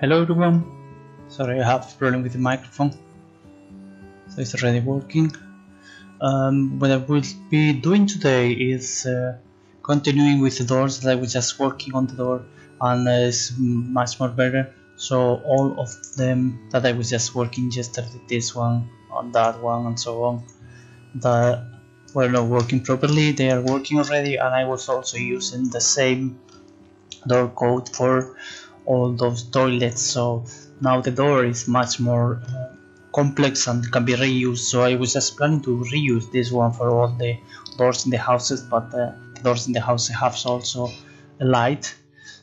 Hello everyone, sorry I have a problem with the microphone, so it's already working. What I will be doing today is continuing with the doors that I was just working on the door, and it's much more better. So all of them that I was just working yesterday, this one, on that one and so on, that were not working properly, they are working already, and I was also using the same door code for all those toilets, so now the door is much more complex and can be reused. So I was just planning to reuse this one for all the doors in the houses, but the doors in the house have also a light,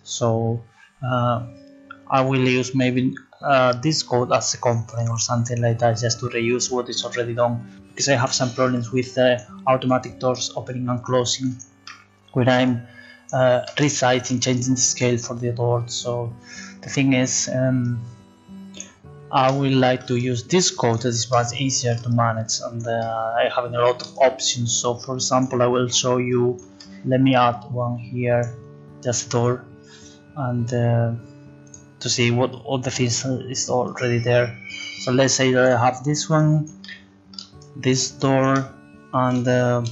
so I will use maybe this code as a component or something like that, just to reuse what is already done, because I have some problems with automatic doors opening and closing when I'm resizing, changing the scale for the door. So the thing is, I would like to use this code that is much easier to manage, and I have a lot of options. So for example, I will show you, let me add one here, just door, and to see what all the things is already there. So let's say that I have this one, this door, and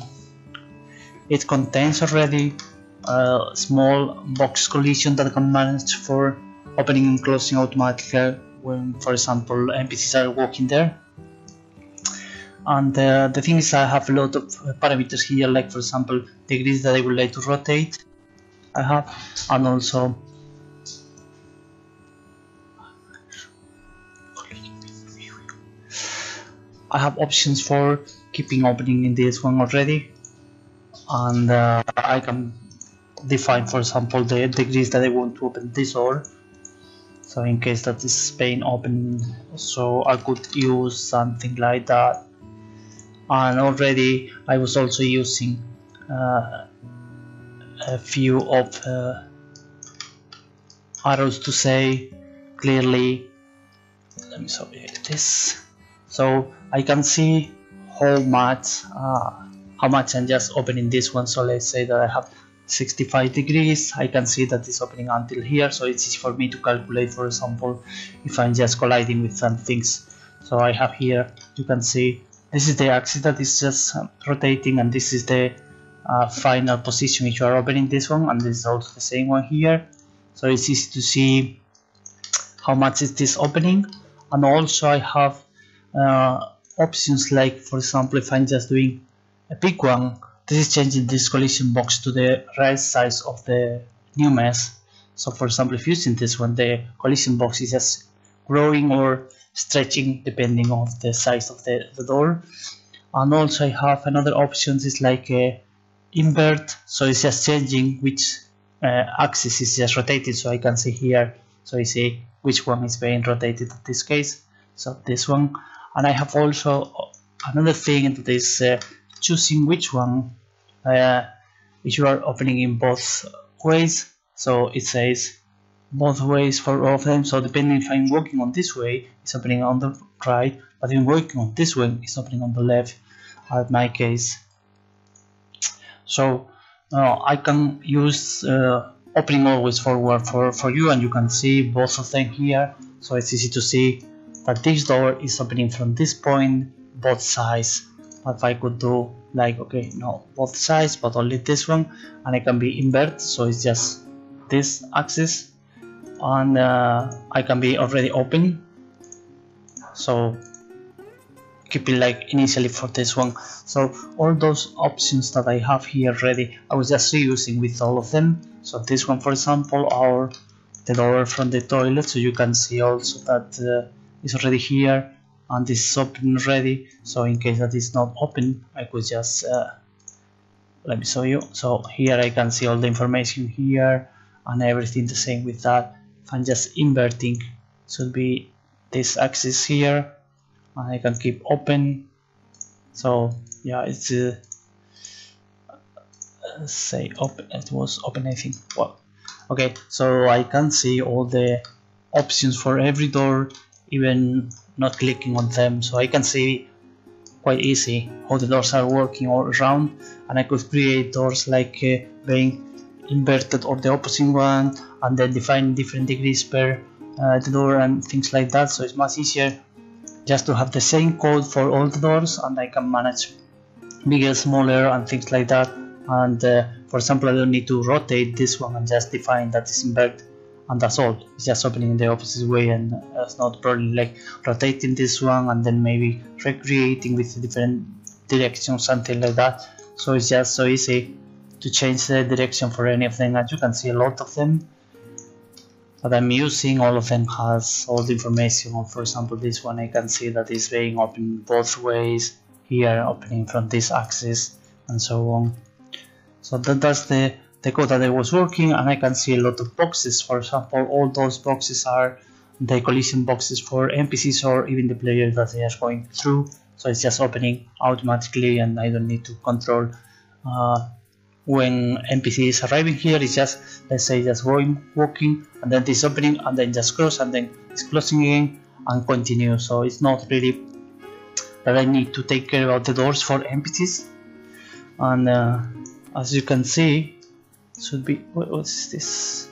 it contains already a small box collision that I can manage for opening and closing automatically when, for example, NPCs are walking there. And the thing is, I have a lot of parameters here, like for example degrees that I would like to rotate, I have, and also I have options for keeping opening in this one already, and I can define, for example, the degrees that I want to open this door. So in case that is being open, so I could use something like that. And already I was also using a few of arrows to say clearly, let me show you this, so I can see how much I'm just opening this one. So let's say that I have 65 degrees, I can see that it's opening until here, so it's easy for me to calculate, for example, if I'm just colliding with some things. So I have here, you can see this is the axis that is just rotating, and this is the final position if you are opening this one, and this is also the same one here. So it's easy to see how much is this opening. And also I have options, like for example, if I'm just doing a big one, this is changing this collision box to the right size of the new mesh. So for example, if using this one, the collision box is just growing or stretching depending on the size of the door. And also I have another option, is like a invert, so it's just changing which axis is just rotated. So I can see here, so I see which one is being rotated in this case, so this one. And I have also another thing that is choosing which one, if you are opening in both ways, so it says both ways for all of them. So depending if I'm working on this way, it's opening on the right, but if I'm working on this way, it's opening on the left, at my case. So I can use opening always forward for you, and you can see both of them here. So it's easy to see that this door is opening from this point, both sides. But if I could do like, okay, no, both sides, but only this one, and I can be invert, so it's just this axis, and I can be already open, so keep it like initially for this one. So all those options that I have here ready, I was just reusing with all of them. So this one, for example, or the door from the toilet, so you can see also that it's already here, and this is open already. So in case that is not open, I could just let me show you. So here I can see all the information here and everything the same with that. If I'm just inverting, it should be this axis here, and I can keep open. So yeah, it's say open, it was open, I think. Well, okay, so I can see all the options for every door, even not clicking on them. So I can see quite easy how the doors are working all around, and I could create doors like being inverted or the opposite one, and then define different degrees per the door and things like that. So it's much easier just to have the same code for all the doors, and I can manage bigger, smaller, and things like that. And for example, I don't need to rotate this one and just define that it's inverted, and that's all. It's just opening in the opposite way, and it's not probably like rotating this one and then maybe recreating with different directions, something like that. So it's just so easy to change the direction for any of them. As you can see, a lot of them that I'm using, all of them has all the information. For example, this one, I can see that it's being open both ways, here opening from this axis and so on. So that's the code that I was working, and I can see a lot of boxes. For example, all those boxes are the collision boxes for NPCs or even the player that they are going through. So it's just opening automatically, and I don't need to control when NPC is arriving here. It's just, let's say, just going, walking, and then this opening, and then just close, and then it's closing again and continue. So it's not really that I need to take care about the doors for NPCs. And as you can see, it should be, what's this?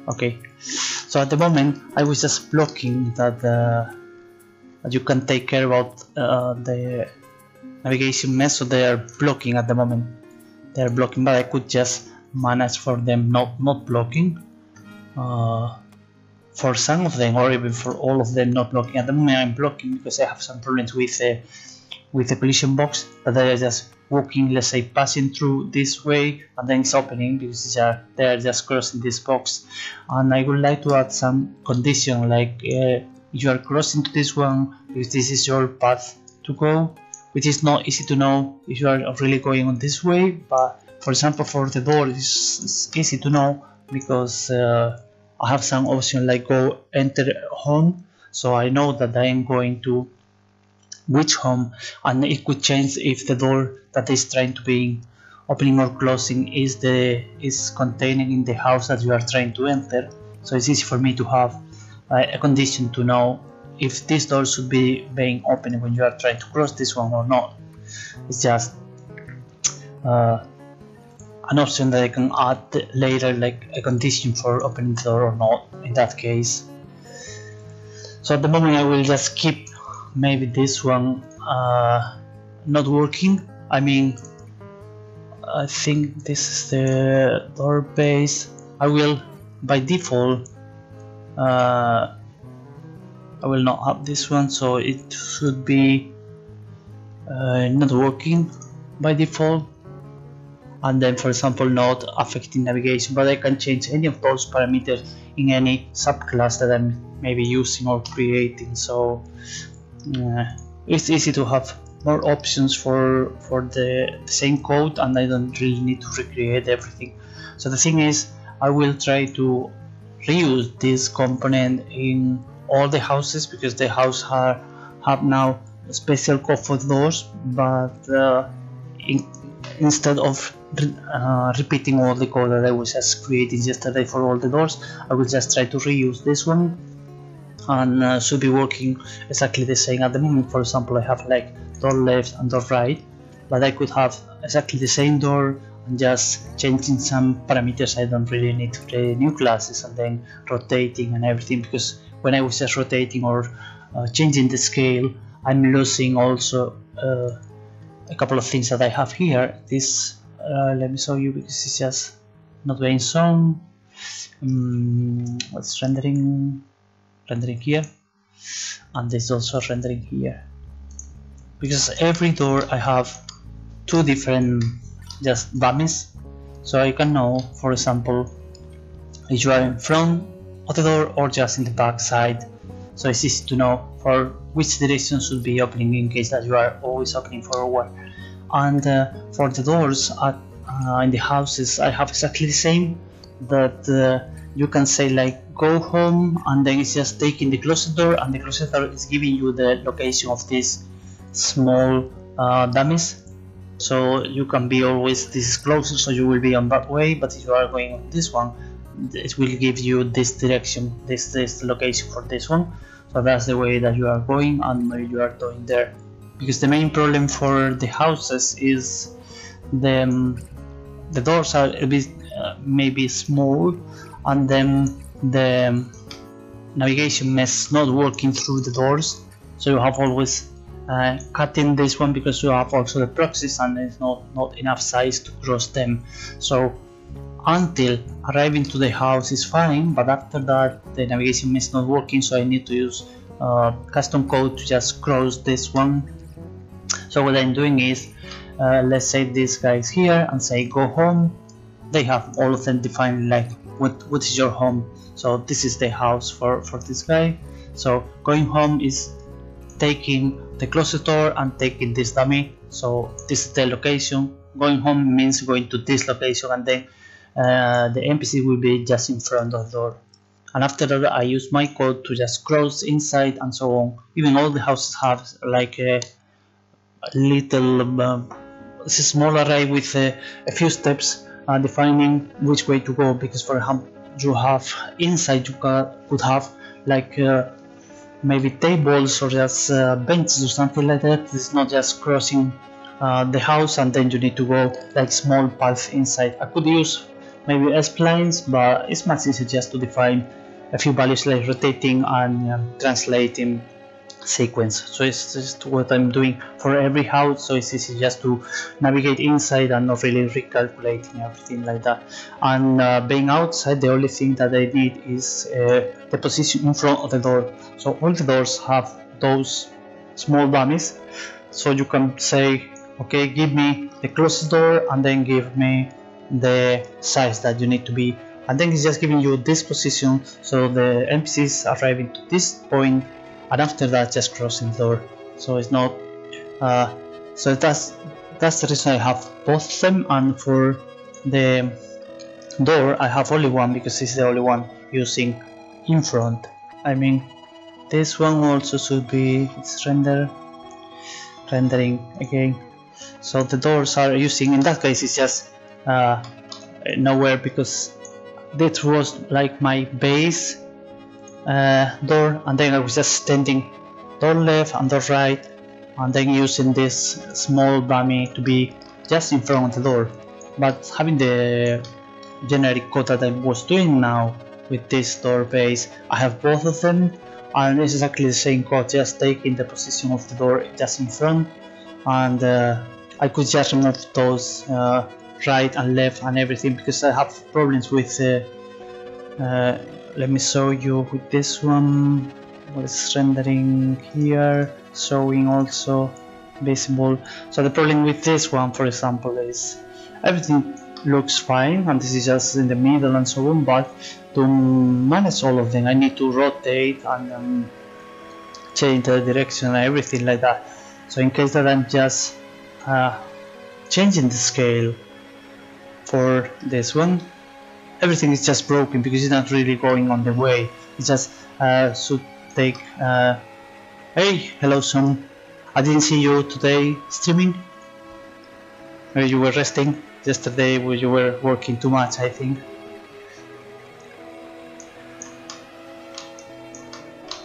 Okay, so at the moment I was just blocking that you can take care about the navigation mess. So they are blocking at the moment. They are blocking, but I could just manage for them not blocking. For some of them, or even for all of them, not blocking. At the moment I'm blocking because I have some problems with the collision box, but they are just walking, let's say, passing through this way, and then it's opening because they are just crossing this box. And I would like to add some condition, like you are crossing to this one because this is your path to go, which is not easy to know if you are really going on this way. But for example, for the door, it's easy to know because I have some option like go enter home, so I know that I am going to which home, and it could change if the door that is trying to be opening or closing is containing in the house that you are trying to enter. So it's easy for me to have a condition to know if this door should be being opened when you are trying to close this one or not. It's just an option that I can add later, like a condition for opening the door or not in that case. So at the moment I will just keep maybe this one not working. I mean, I think this is the door base. I will by default I will not have this one, so it should be not working by default, and then for example not affecting navigation. But I can change any of those parameters in any subclass that I'm maybe using or creating. So it's easy to have more options for the same code, and I don't really need to recreate everything. So the thing is, I will try to reuse this component in all the houses, because the house have now a special code for doors, but instead of repeating all the code that I was just creating yesterday for all the doors, I will just try to reuse this one, and should be working exactly the same. At the moment, for example, I have like door left and door right, but I could have exactly the same door and just changing some parameters. I don't really need to create new classes and then rotating and everything, because when I was just rotating or changing the scale, I'm losing also a couple of things that I have here. This let me show you, because it's just not being shown. What's rendering here, and this also rendering here, because every door I have two different just dummies, so I can know, for example, if you are in front of the door or just in the back side. So it's easy to know for which direction should be opening in case that you are always opening forward. And for the doors in the houses, I have exactly the same, that you can say like go home, and then it's just taking the closest door, and the closest door is giving you the location of these small dummies. So you can be always, this is closer, so you will be on that way, but if you are going on this one, it will give you this direction, this is the location for this one. So that's the way that you are going, and you are doing there. Because the main problem for the houses is the doors are a bit maybe small, and then navigation mesh not working through the doors, so you have always cutting this one because you have also the proxies and there's not enough size to cross them. So until arriving to the house is fine, but after that the navigation mesh not working, so I need to use custom code to just cross this one. So what I'm doing is let's say this guy is here and say go home. They have all of them defined like what is your home. So this is the house for this guy. So going home is taking the closest door and taking this dummy. So this is the location. Going home means going to this location, and then the NPC will be just in front of the door. And after that I use my code to just cross inside and so on. Even all the houses have like a little small array with a few steps defining which way to go, because for example you have inside you could have like maybe tables or just benches or something like that. It's not just crossing the house and then you need to go like small paths inside. I could use maybe splines, but it's much easier just to define a few values like rotating and translating sequence. So it's just what I'm doing for every house, so it's easy just to navigate inside and not really recalculating everything like that. And being outside, the only thing that I need is the position in front of the door. So all the doors have those small dummies, so you can say okay, give me the closest door and then give me the size that you need to be, and then it's just giving you this position, so the NPCs arriving to this point and after that just crossing the door. So it's not so that's the reason I have both of them, and for the door I have only one because it's the only one using in front. I mean this one also should be, it's rendering again. So the doors are using, in that case it's just nowhere, because this was like my base door, and then I was just standing door left and door right, and then using this small dummy to be just in front of the door. But having the generic code that I was doing now with this door base, I have both of them, and it's exactly the same code, just taking the position of the door just in front, and I could just remove those right and left and everything, because I have problems with let me show you with this one. It's rendering here, showing also visible. So the problem with this one, for example, is everything looks fine and this is just in the middle and so on, but to manage all of them I need to rotate and change the direction and everything like that. So in case that I'm just changing the scale for this one, everything is just broken because it's not really going on the way. It just should take hey, hello son, I didn't see you today streaming. Maybe you were resting yesterday, where you were working too much, I think.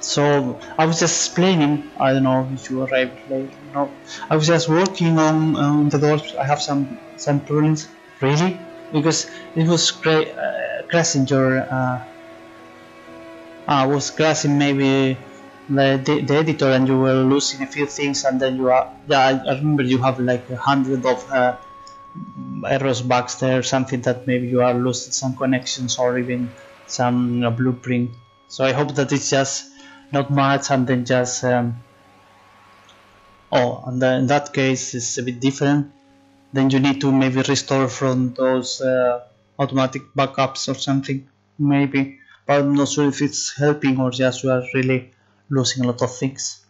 So I was just explaining, I don't know if you arrived late. No, I was just working on the doors. I have some problems, really, because it was crashing your was crashing maybe the editor, and you were losing a few things, and then you are, yeah, I remember you have like 100 of errors, bugs there, something that maybe you are losing some connections or even some blueprint. So I hope that it's just not much, and then just oh, and then in that case it's a bit different. Then you need to maybe restore from those automatic backups or something, maybe, but I'm not sure if it's helping or just you are really losing a lot of things.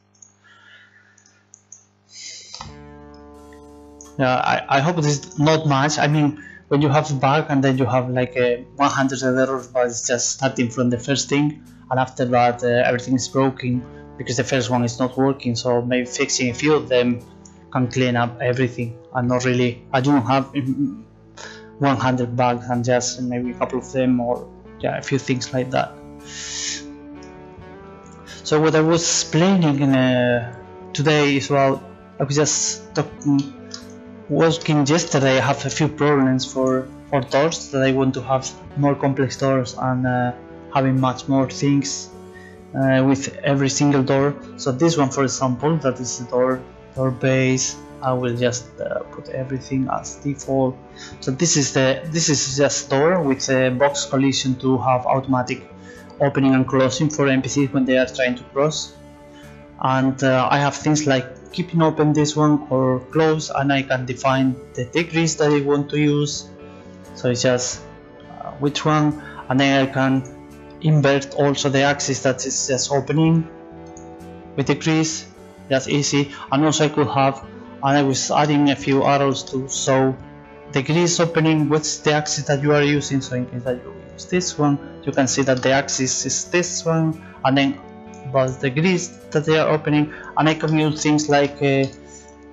Yeah, I hope it's not much. I mean, when you have a bug and then you have like 100 errors, but it's just starting from the first thing, and after that everything is broken because the first one is not working. So maybe fixing a few of them can clean up everything, and not really, I don't have 100 bugs and just maybe a couple of them, or yeah, a few things like that. So what I was explaining today is, well, I was just working yesterday. I have a few problems for doors that I want to have more complex doors and having much more things with every single door. So this one, for example, that is the door base. I will just put everything as default. So this is just door with a box collision to have automatic opening and closing for NPCs when they are trying to cross. And I have things like keeping open this one or close, and I can define the degrees that I want to use. So it's just which one, and then I can invert also the axis that is just opening with degrees. That's easy. And also I could have, and I was adding a few arrows to show degrees opening, what's the axis that you are using. So in case that you use this one, you can see that the axis is this one, and then about degrees that they are opening. And I can use things like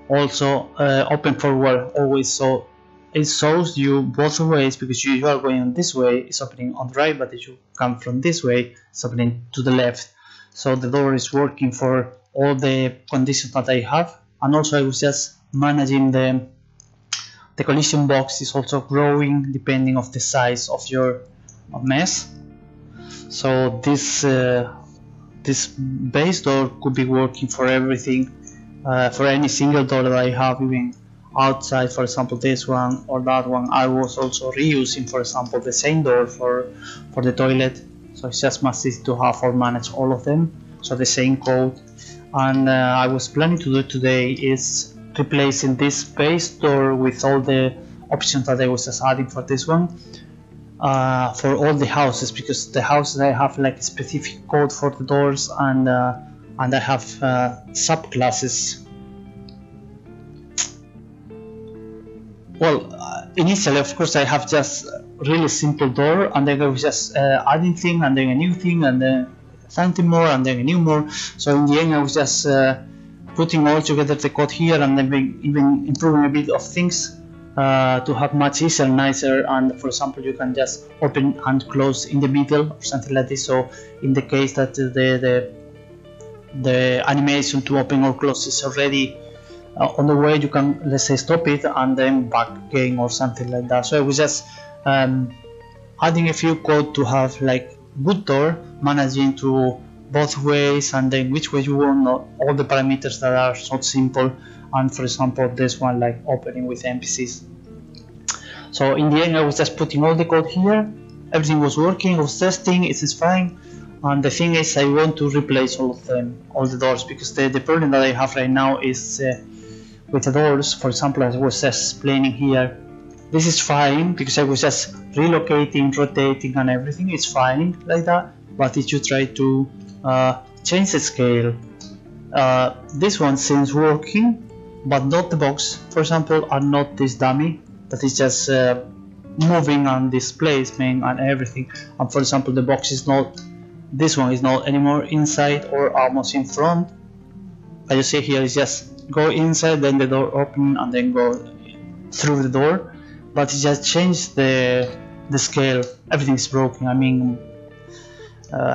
also open forward always, so it shows you both ways, because you are going this way, it's opening on the right, but if you come from this way, it's opening to the left. So the door is working for all the conditions that I have. And also I was just managing the collision box is also growing depending of the size of your mess. So this base door could be working for everything, for any single door that I have, even outside, for example this one or that one. I was also reusing, for example, the same door for the toilet. So it's just much easier to have or manage all of them, so the same code. And I was planning to do today is replacing this base door with all the options that I was just adding for this one, for all the houses, because the houses I have like a specific code for the doors, and I have subclasses. Well, initially of course I have just really simple door, and then I was just adding thing, and then a new thing, and then something more, and then a new more. So in the end I was just putting all together the code here, and then even improving a bit of things to have much easier, nicer. And for example, you can just open and close in the middle or something like this. So in the case that the animation to open or close is already on the way, you can, let's say, stop it and then back again or something like that. So I was just adding a few code to have like good door, managing to both ways, and then which way you want, all the parameters that are so simple. And for example this one, like opening with NPCs. So in the end I was just putting all the code here, everything was working, I was testing, it is fine. And the thing is, I want to replace all of them, all the doors, because the problem that I have right now is with the doors. For example, as I was just explaining here, this is fine because I was just relocating, rotating and everything, it's fine like that. But if you try to change the scale, this one seems working, but not the box, for example, and not this dummy that is just moving on displacement and everything. And for example, the box is not, this one is not anymore inside or almost in front. As you see here, it's just go inside, then the door open, and then go through the door. But it just changed the scale. Everything is broken. I mean,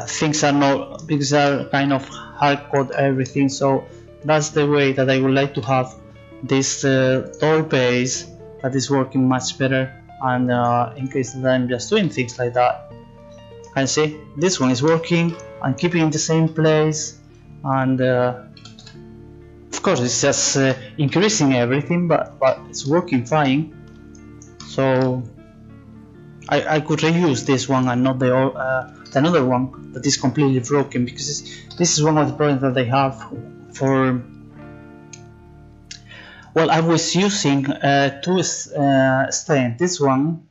things are not, because they are kind of hard code everything. So that's the way that I would like to have this door base that is working much better. And in case that I'm just doing things like that, you can see this one is working and keeping in the same place. And of course it's just increasing everything, but it's working fine. So I could reuse this one and not the another one that is completely broken, because this is one of the problems that I have for. Well, I was using two stands, this one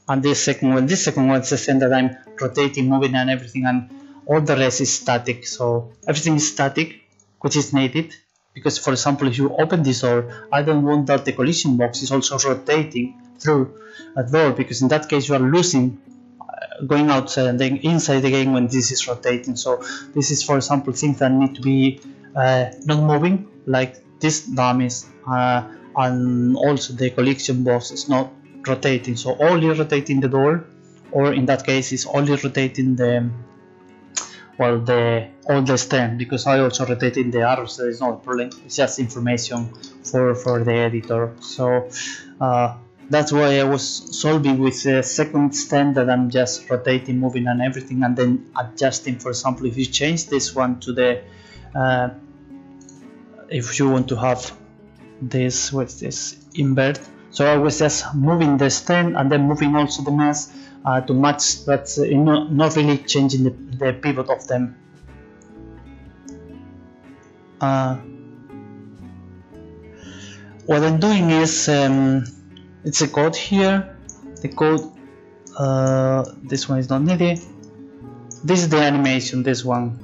and this second one. This second one is the stand that I'm rotating, moving and everything, and all the rest is static. So everything is static, which is needed, because for example, if you open this door, I don't want that the collision box is also rotating through a door, because in that case you are losing going outside and then inside again when this is rotating. So this is, for example, things that need to be not moving, like this dummies, and also the collision box is not rotating. So only rotating the door, or in that case is only rotating the, well, all the stand, because I also rotating the arrows. There is no problem, it's just information for the editor. So That's why I was solving with the second stand that I'm just rotating, moving and everything, and then adjusting. For example, if you change this one to the if you want to have this with this invert, so I was just moving the stand and then moving also the mass to match, but not really changing the pivot of them. What I'm doing is it's a code here. The code, this one is not needed. This is the animation, this one.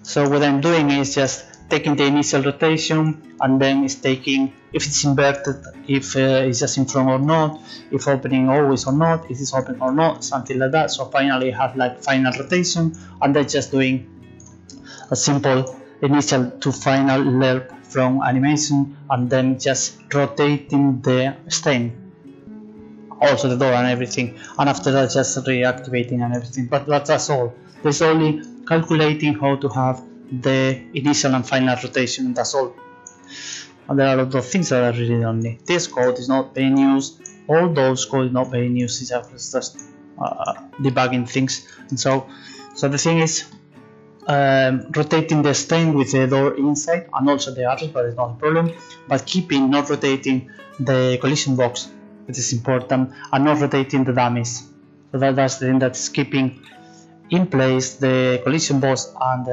So what I'm doing is just taking the initial rotation, and then it's taking if it's inverted, if it's just in front or not, if opening always or not, if it's open or not, something like that. So finally I have like final rotation, and then just doing a simple initial to final lerp from animation, and then just rotating the stain, also the door and everything, and after that just reactivating and everything. But that's all. There's only calculating how to have the initial and final rotation, and that's all. And there are a lot of things that I really don't need. This code is not being used, all those code is not being used, it's just debugging things. And so the thing is rotating the stain with the door inside, and also the arrows, but it's not a problem, but keeping not rotating the collision box, which is important, and not rotating the dummies. So that's the thing, that's keeping in place the collision box and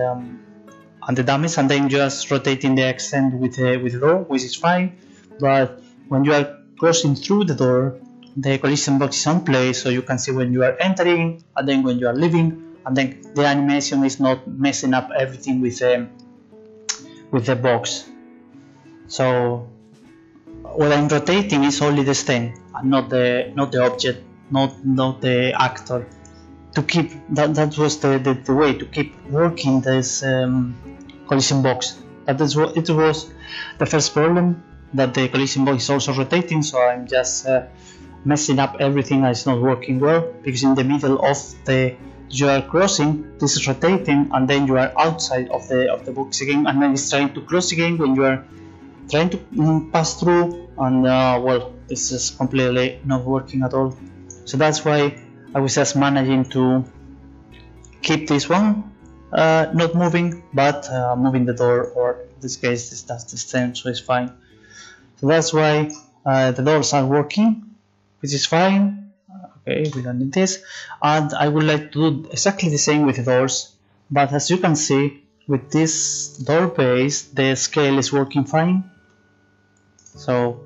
the dummies, and then just rotating the extent with the door, which is fine. But when you are crossing through the door, the collision box is on place, so you can see when you are entering and then when you are leaving, and then the animation is not messing up everything with the box. So what I'm rotating is only the stain and not the object, not the actor. To keep that was the way to keep working this collision box. That is what it was the first problem, that the collision box is also rotating, so I'm just messing up everything and it's not working well, because in the middle of the you are crossing, this is rotating, and then you are outside of the box again, and then it's trying to close again when you are trying to pass through, and well, this is completely not working at all. So that's why I was just managing to keep this one not moving, but moving the door, or in this case that's the same, so it's fine. So that's why the doors are working, which is fine. Okay, we don't need this, and I would like to do exactly the same with the doors, but as you can see with this door base, the scale is working fine. So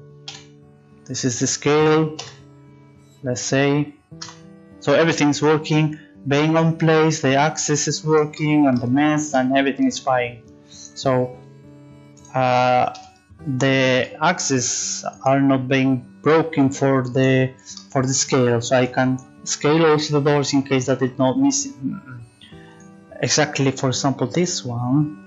this is the scale, let's say, so everything's working, being on place, the axis is working, and the mesh and everything is fine. So the axes are not being broken for the scale, so I can scale also the doors in case that it's not missing exactly. For example, this one,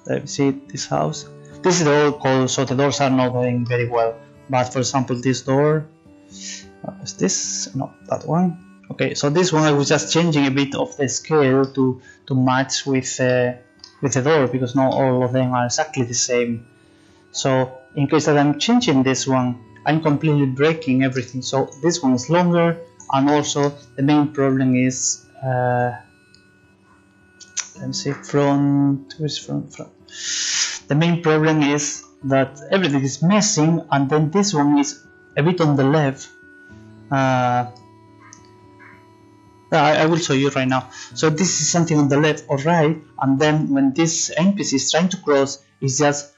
let me see, this house, this is the old code, so the doors are not going very well. But for example, this door, is this, no, that one. Okay, so this one I was just changing a bit of the scale to match with the door, because not all of them are exactly the same. So in case that I'm changing this one, I'm completely breaking everything. So this one is longer, and also the main problem is let me see, front. Where's front? The main problem is that everything is missing, and then this one is a bit on the left. I will show you right now. So this is something on the left or right, and then when this NPC is trying to cross, it's just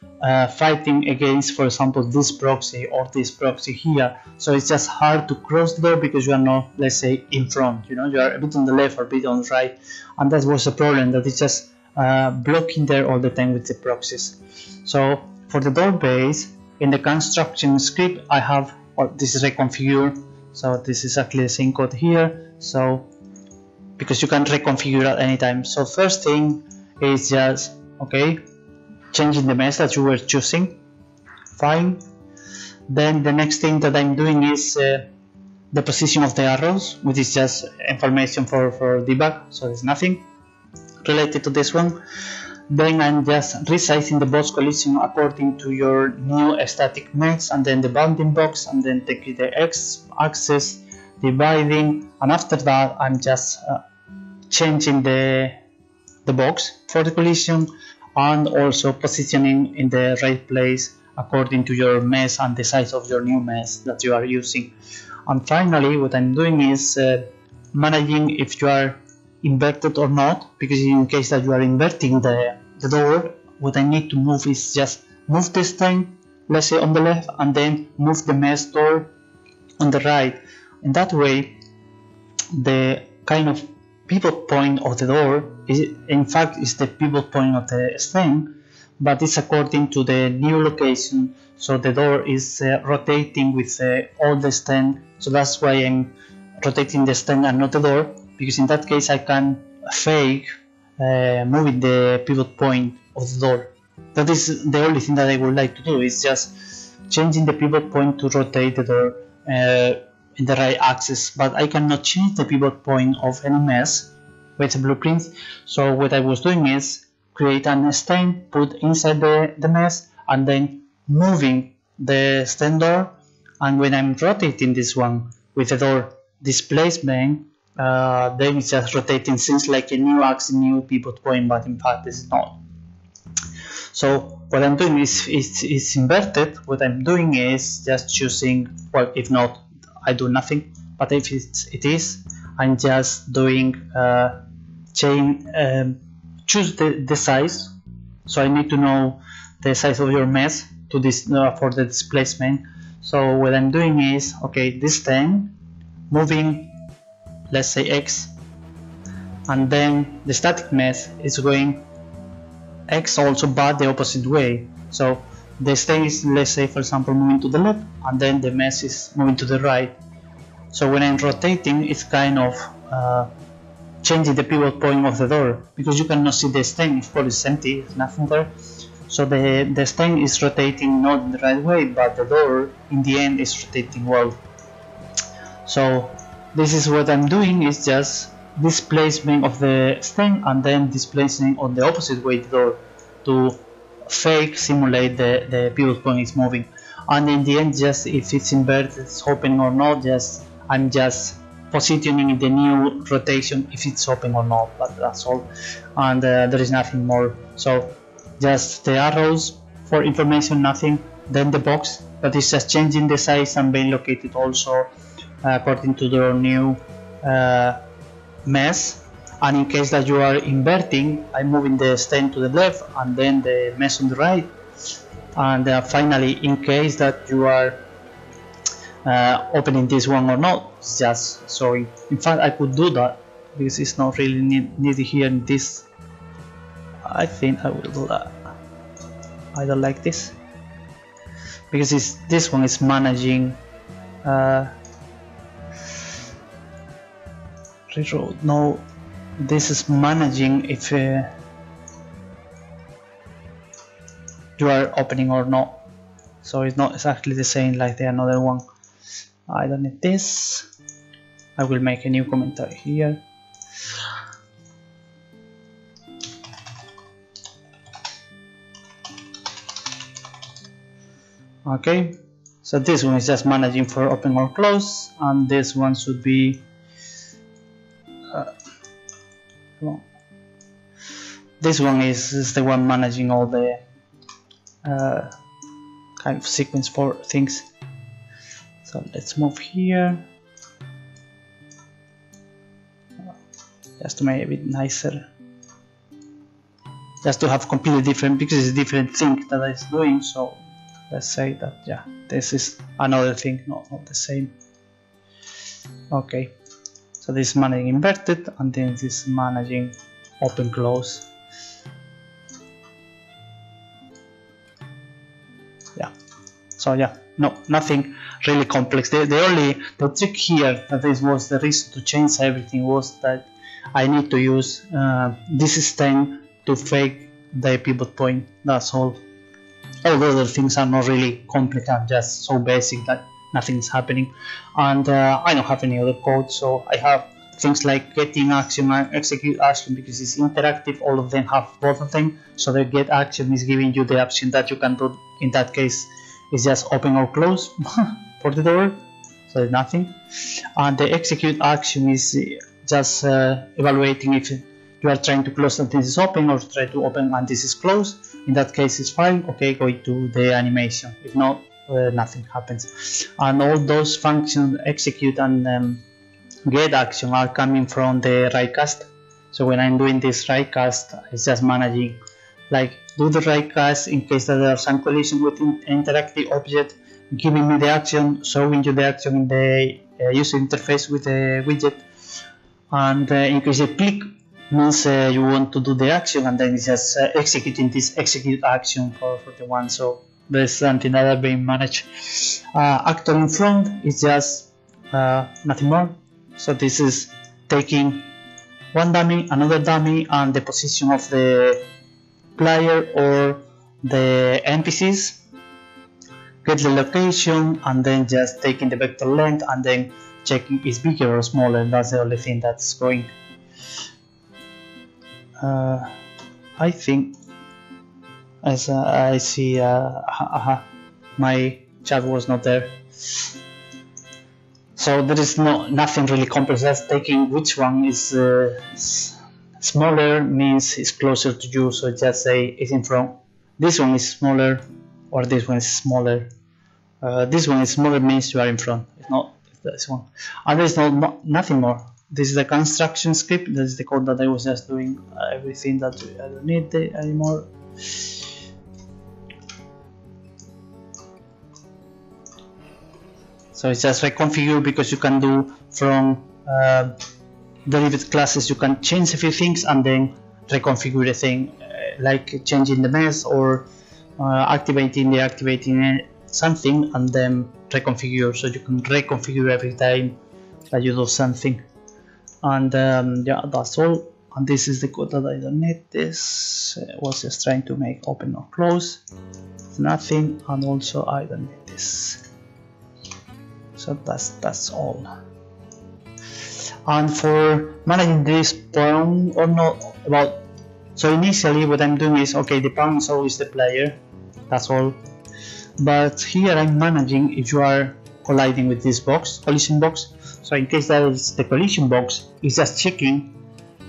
fighting against, for example, this proxy or this proxy here. So it's just hard to cross the door because you are not, let's say, in front. You know, you are a bit on the left or a bit on the right, and that was the problem, that it's just blocking there all the time with the proxies. So for the door base, in the construction script, I have, well, this is reconfigure. So this is exactly the same code here. So because you can reconfigure at any time. So first thing is just, okay, changing the mesh that you were choosing, fine. Then the next thing that I'm doing is the position of the arrows, which is just information for debug, so there's nothing related to this one. Then I'm just resizing the box collision according to your new static mesh, and then the bounding box, and then take the x-axis, dividing, and after that I'm just changing the box for the collision and also positioning in the right place according to your mesh and the size of your new mesh that you are using. And finally what I'm doing is managing if you are inverted or not, because in case that you are inverting the door, what I need to move is just move the stain, let's say on the left, and then move the mesh door on the right. In that way the kind of pivot point of the door is, in fact, is the pivot point of the stain, but it's according to the new location, so the door is rotating with all the stain. So that's why I'm rotating the stain and not the door, because in that case I can fake moving the pivot point of the door. That is the only thing that I would like to do, is just changing the pivot point to rotate the door in the right axis, but I cannot change the pivot point of any mesh with the blueprint. So what I was doing is create an stain, put inside the mesh, and then moving the stain door, and when I'm rotating this one with the door displacement, then it's just rotating, seems like a new axis, new pivot point, but in fact it's not. So what I'm doing is inverted. What I'm doing is just choosing, well, if not, I do nothing, but if it is, I'm just doing choose the size. So I need to know the size of your mesh to this for the displacement. So what I'm doing is, okay, this time moving, let's say X, and then the static mesh is going X also, but the opposite way. So the stain is, let's say for example, moving to the left, and then the mesh is moving to the right. So when I'm rotating, it's kind of changing the pivot point of the door, because you cannot see the stain, of course it's empty, there's nothing there. So the stain is rotating not in the right way, but the door in the end is rotating well. So this is what I'm doing, is just displacement of the stain and then displacing on the opposite way the door to fake simulate the pivot point is moving. And in the end, just if it's inverted, it's open or not, I'm just positioning the new rotation if it's open or not, but that's all, and there is nothing more. So just the arrows for information, nothing. Then the box that is just changing the size and being located also according to the new mesh. And in case that you are inverting, I'm moving the stain to the left and then the mesh on the right. And finally, in case that you are opening this one or not, it's just showing. In fact, I could do that because it's not really needed here in this. I think I will do that. I don't like this because this one is managing reroute. No, this is managing if you are opening or not, so it's not exactly the same like the another one. I don't need this. I will make a new commentary here. Okay, so this one is just managing for open or close, and this one should be this one is the one managing all the kind of sequence for things. So let's move here just to make it a bit nicer, just to have completely different, because it's a different thing that it's doing. So let's say that, yeah, this is another thing, not the same. Okay, so this is managing inverted, and then this is managing open close. Yeah, so yeah, no, nothing really complex. The trick here, that this was the reason to change everything, was that I need to use this stain to fake the pivot point. That's all. All the other things are not really complicated, just so basic that nothing is happening. And I don't have any other code, so I have things like getting action and execute action, because it's interactive, all of them have both of them. So the get action is giving you the option that you can do. In that case, it's just open or close for the door, so there's nothing. And the execute action is just evaluating if you are trying to close and this is open, or try to open and this is closed. In that case, it's fine. Okay, go to the animation. If not, nothing happens. And all those functions, execute and get action, are coming from the write cast. So when I'm doing this write cast, it's just managing, like, do the write cast in case that there are some collision with interactive object, giving me the action, showing you the action in the user interface with the widget, and in case you click, means you want to do the action, and then it's just executing this execute action for the one. So there's something that are being managed. Actor in front is just nothing more. So this is taking one dummy, another dummy, and the position of the player or the NPCs, get the location, and then just taking the vector length and then checking is bigger or smaller. That's the only thing that's going. I think, as I see, my chat was not there. So there is nothing really complex. That's taking which one is smaller means it's closer to you. So just say it's in front. This one is smaller, or this one is smaller. This one is smaller means you are in front. It's not this one. And there is nothing more. This is the construction script. This is the code that I was just doing. Everything that I don't need anymore. So it's just reconfigure, because you can do from derived classes, you can change a few things and then reconfigure the thing, like changing the mesh or deactivating something and then reconfigure. So you can reconfigure every time that you do something. And yeah, that's all. And this is the code that I don't need. This was just trying to make open or close. It's nothing, and also I don't need this. So that's all. And for managing this pawn or not, about, so initially what I'm doing is, okay, the pawn is always the player, that's all. But here I'm managing if you are colliding with this box, collision box. So in case that is the collision box, it's just checking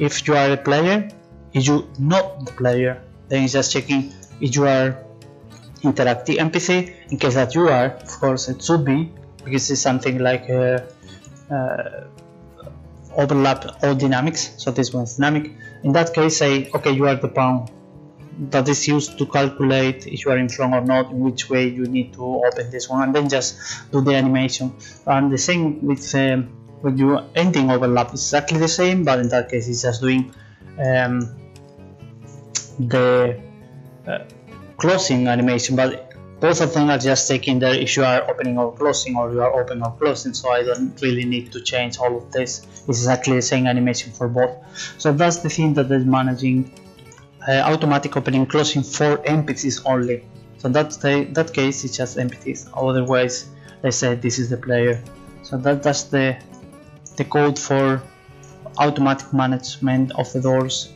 if you are a player. If you not the player, then it's just checking if you are interactive NPC. In case that you are, of course it should be, because it's something like overlap all dynamics. So this one is dynamic. In that case, say, okay, you are the pawn that is used to calculate if you are in front or not, in which way you need to open this one, and then just do the animation. And the same with when you ending overlap, is exactly the same, but in that case it's just doing the closing animation, but both of them are just taking the if you are opening or closing, or you are opening or closing. So I don't really need to change all of this. It's exactly the same animation for both. So that's the thing that is managing automatic opening and closing for NPCs only. So that's that case it's just NPCs. Otherwise, let's say this is the player. So that's the code for automatic management of the doors.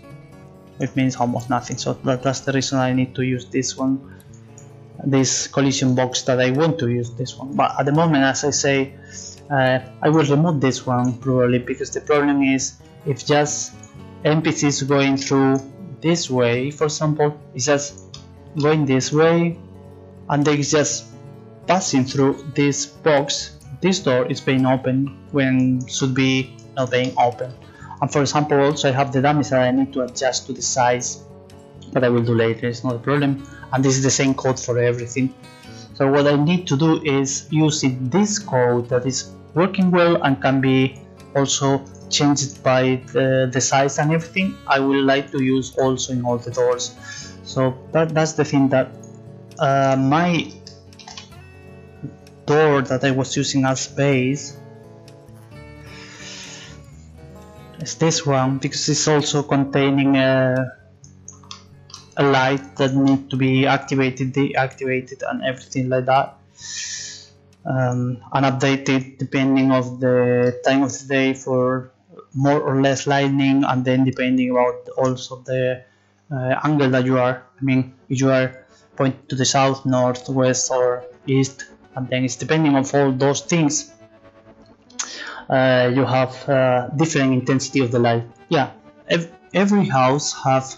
It means almost nothing. So that's the reason I need to use this one, this collision box, that I want to use this one. But at the moment, as I say, I will remove this one probably, because the problem is if just NPCs going through this way, for example, it's just going this way and they just passing through this box. This door is being open when should be not being open. And for example, also I have the dummies that I need to adjust to the size, but I will do later, it's not a problem. And this is the same code for everything. So what I need to do is using this code that is working well and can be also changed by the size and everything, I would like to use also in all the doors. So that's the thing, that my door that I was using as base is this one, because it's also containing a light that need to be activated, deactivated, and everything like that, and updated depending of the time of the day for more or less lightning, and then depending about also the angle that you are. I mean, if you are pointing to the south, north, west, or east, and then it's depending on all those things. You have different intensity of the light. Yeah, every house have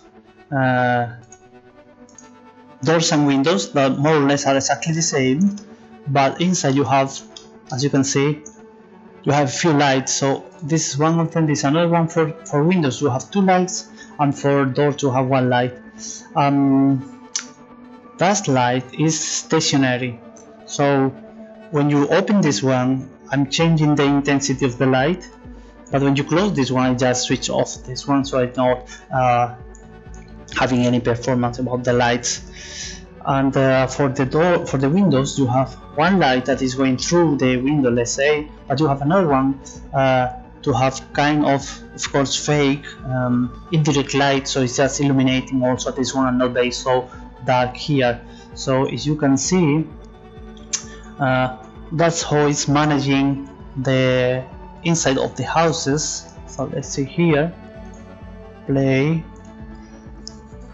doors and windows that more or less are exactly the same, but inside you have, as you can see, you have a few lights. So this is one of them. This is another one for windows. You have 2 lights, and for doors you have 1 light. That light is stationary. So when you open this one, I'm changing the intensity of the light, but when you close this one, I just switch off this one, so I'm not having any performance about the lights. And for the windows, you have 1 light that is going through the window, let's say, but you have another one to have kind of course, fake indirect light, so it's just illuminating also this one and not very so dark here. So as you can see, that's how it's managing the inside of the houses. So let's see here, play.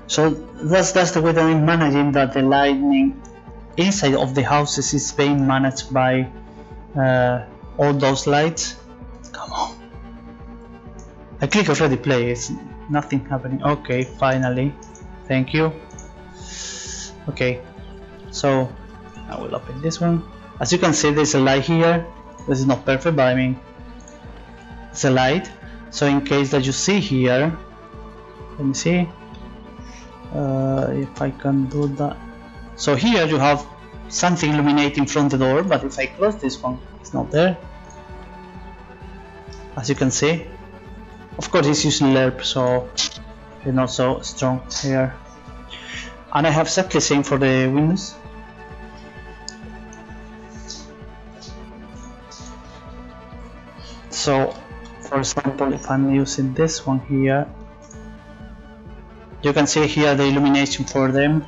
So that's the way that I'm managing that the lighting inside of the houses is being managed by all those lights. Come on, I click already play, it's nothing happening. Okay, finally, thank you. Okay, so I will open this one. As you can see, there's a light here. This is not perfect, but I mean, it's a light. So in case that you see here, let me see if I can do that. So here you have something illuminating from the door, but if I close this one, it's not there. As you can see, of course it's using LERP, so it's not so strong here. And I have exactly the same for the windows. So for example, if I'm using this one here, you can see here the illumination for them.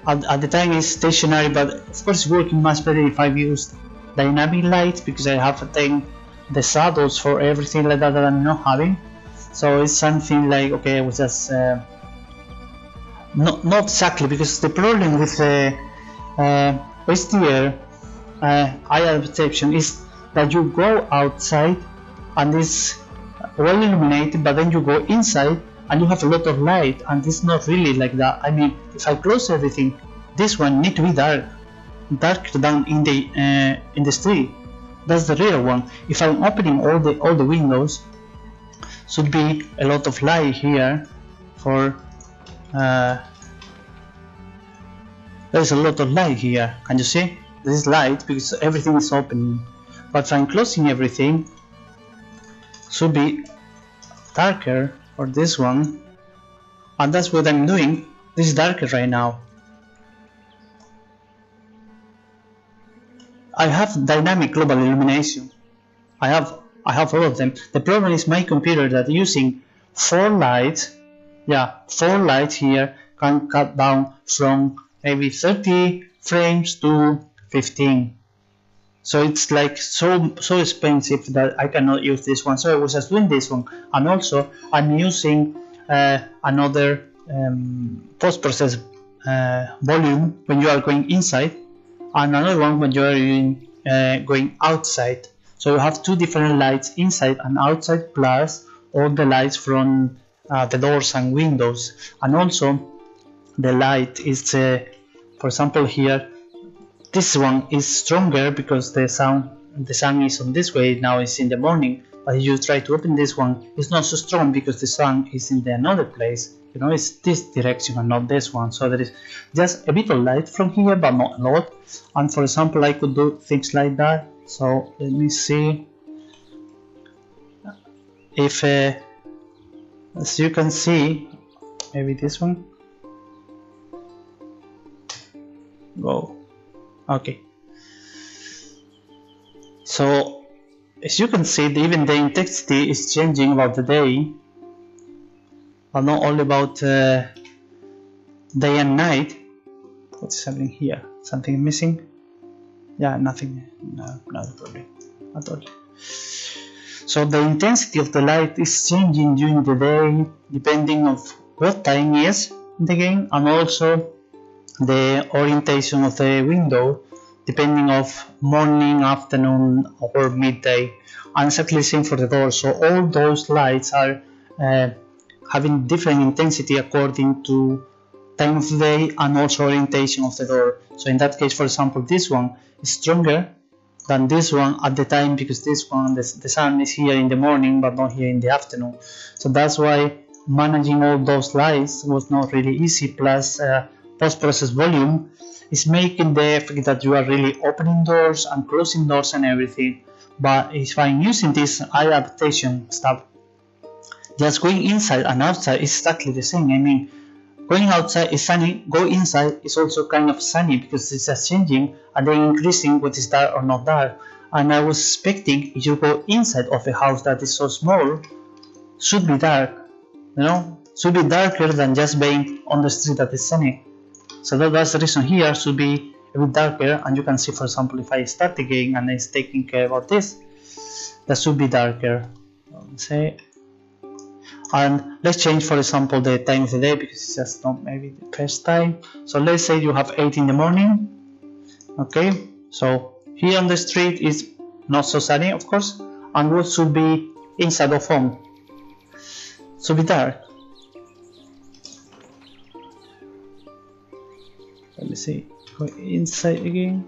At the time it's stationary, but of course it's working much better if I've used dynamic lights, because I have taken the shadows for everything like that I'm not having. So it's something like, okay, I was just not exactly, because the problem with the HDR eye perception is that you go outside and it's well illuminated, but then you go inside and you have a lot of light, and it's not really like that. I mean, if I close everything, this one need to be darker down in the street. That's the real one. If I'm opening all the windows, should be a lot of light here. For there's a lot of light here. Can you see? This is light because everything is open. But if I'm closing everything, should be darker for this one, and that's what I'm doing. This is darker right now. I have dynamic global illumination. I have all of them. The problem is my computer that using 4 lights, yeah, 4 lights here can cut down from maybe 30 frames to 15. So it's like so expensive that I cannot use this one. So I was just doing this one, and also I'm using another post-process volume when you are going inside, and another one when you are going outside. So you have 2 different lights inside and outside, plus all the lights from the doors and windows. And also the light is, for example here, this one is stronger because the sun is on this way. Now it's in the morning, but if you try to open this one, it's not so strong because the sun is in another place. You know, it's this direction and not this one. So there is just a bit of light from here, but not a lot. And for example, I could do things like that. So let me see if as you can see, maybe this one. Go. Okay. So as you can see, even the intensity is changing about the day, but not all about day and night. What's happening here? Something missing? Yeah, nothing. No problem at all. So the intensity of the light is changing during the day depending on what time is in the game, and also the orientation of the window depending of morning, afternoon or midday, and exactly the same for the door. So all those lights are having different intensity according to time of the day and also orientation of the door. So in that case, for example, this one is stronger than this one at the time, because this one, the sun is here in the morning but not here in the afternoon. So that's why managing all those lights was not really easy. Plus post-process volume is making the effect that you are really opening doors and closing doors and everything. But if I'm using this eye adaptation stuff, just going inside and outside is exactly the same. I mean, going outside is sunny, go inside is also kind of sunny, because it's just changing and then increasing what is dark or not dark. And I was expecting if you go inside of a house that is so small, should be dark, you know, should be darker than just being on the street that is sunny. So that's the reason here should be a bit darker, and you can see, for example, if I start the game and it's taking care about this, that should be darker. Say, and let's change, for example, the time of the day, because it's just not maybe the first time. So let's say you have 8 in the morning. Okay, so here on the street is not so sunny, of course, and what should be inside of home should be dark. Let me see, go inside again.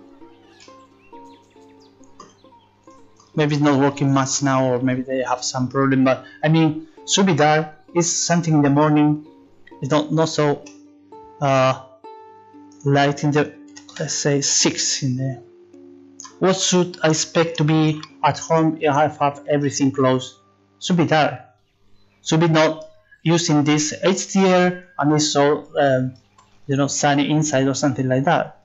Maybe it's not working much now, or maybe they have some problem, but I mean, should be dark. It's something in the morning. It's not so light in the, let's say 6 in there. What should I expect to be at home if I have everything closed? Should be dark. Should be not using this HDR and it's so you know, sunny inside or something like that.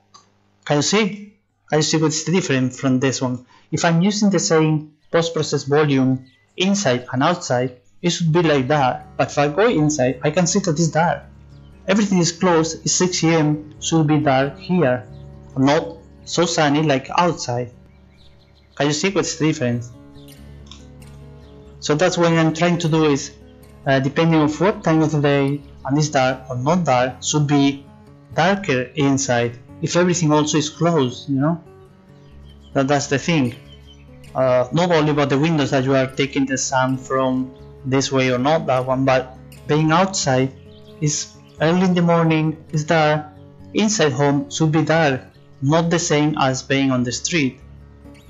Can you see? Can you see what's the difference from this one? If I'm using the same post-process volume inside and outside, it should be like that. But if I go inside, I can see that it's dark. Everything is closed. It's 6 AM, should be dark here, not so sunny like outside. Can you see what's the difference? So that's what I'm trying to do is, depending on what time of the day and it's dark or not dark, should be darker inside. If everything also is closed, you know, that's the thing. Not only about the windows that you are taking the sun from this way or not that one, but being outside is early in the morning, is dark. Inside home should be dark, not the same as being on the street,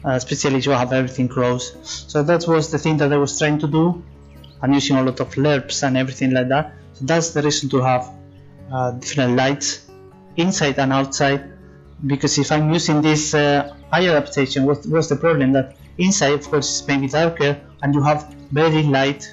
especially if you have everything closed. So that was the thing that I was trying to do. I'm using a lot of LERPs and everything like that. So that's the reason to have different lights inside and outside, because if I'm using this eye adaptation, what's the problem? That inside, of course, is maybe darker and you have very light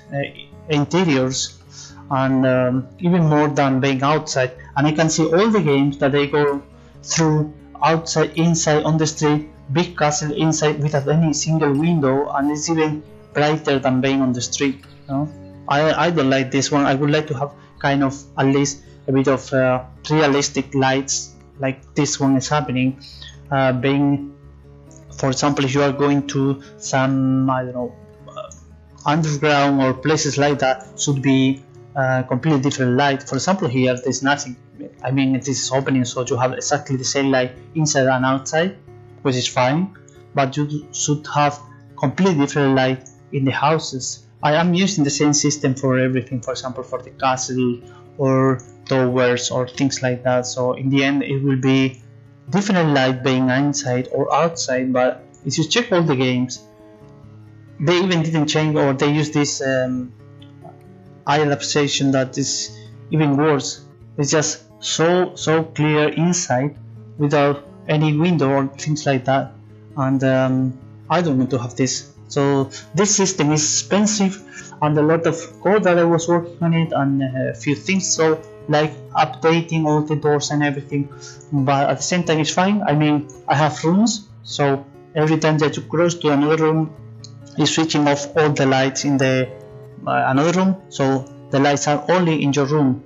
interiors, and even more than being outside. And I can see all the games that they go through outside, inside, on the street, big castle inside without any single window, and it's even brighter than being on the street. You know? I don't like this one. I would like to have kind of at least a bit of realistic lights like this one is happening. Being, for example, if you are going to some, I don't know, underground or places like that, should be completely different light. For example, here there's nothing. I mean, this is opening, so you have exactly the same light inside and outside, which is fine, but you should have completely different light in the houses. I am using the same system for everything, for example, for the castle or towers or things like that. So in the end, it will be different light being inside or outside. But if you check all the games, they even didn't change, or they use this eye adaptation that is even worse. It's just so clear inside without any window or things like that, and I don't want to have this. So this system is expensive, and a lot of code that I was working on it, and a few things, so like updating all the doors and everything, but at the same time it's fine. I mean, I have rooms, so every time that you cross to another room, it's switching off all the lights in the another room, so the lights are only in your room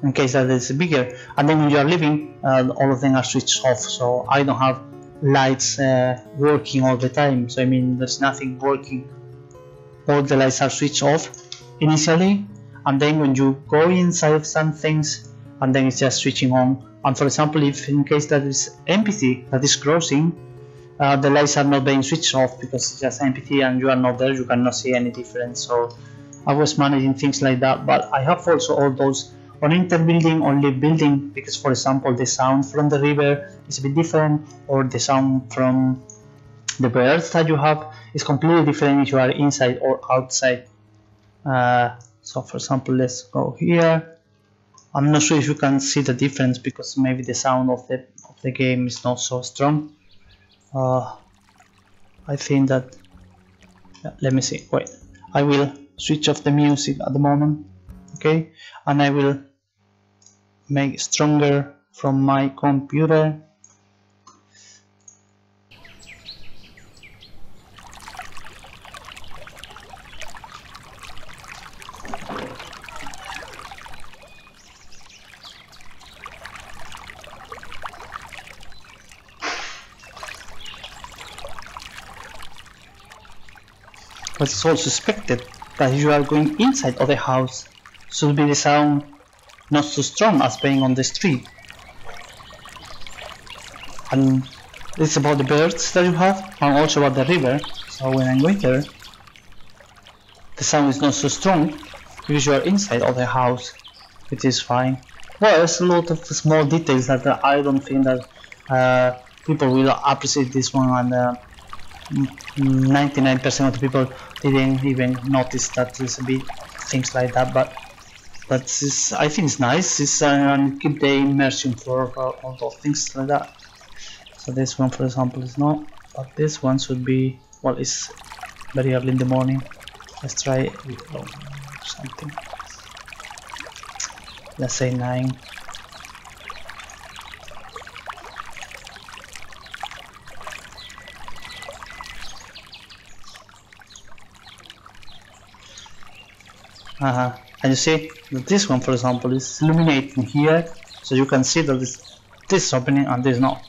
in case that it's bigger, and then when you are leaving, all of them are switched off, so I don't have lights working all the time. So I mean, there's nothing working all the lights are switched off initially, and then when you go inside of some things, and then it's just switching on. And for example, if in case that is empty, that is crossing, the lights are not being switched off because it's just empty and you are not there, you cannot see any difference. So I was managing things like that, but I have also all those on interbuilding, only building, because for example the sound from the river is a bit different, or the sound from the birds that you have is completely different if you are inside or outside. So for example, let's go here. I'm not sure if you can see the difference because maybe the sound of the game is not so strong. I think that, let me see, wait, I will switch off the music at the moment, okay, and I will make it stronger from my computer. But it's also expected that you are going inside of the house, should be the sound not so strong as being on the street. And it's about the birds that you have, and also about the river. So when I'm going there, the sound is not so strong because you are inside of the house, which is fine. Well, there's a lot of small details that I don't think that people will appreciate this one, and 99% of the people didn't even notice that there's a bit things like that, but I think it's nice. It's keep the immersion for all those things like that. So this one, for example, is not, but this one should be, well, it's very early in the morning. Let's try something. Let's say 9. And you see that this one, for example, is illuminating here, so you can see that this is opening and this is not.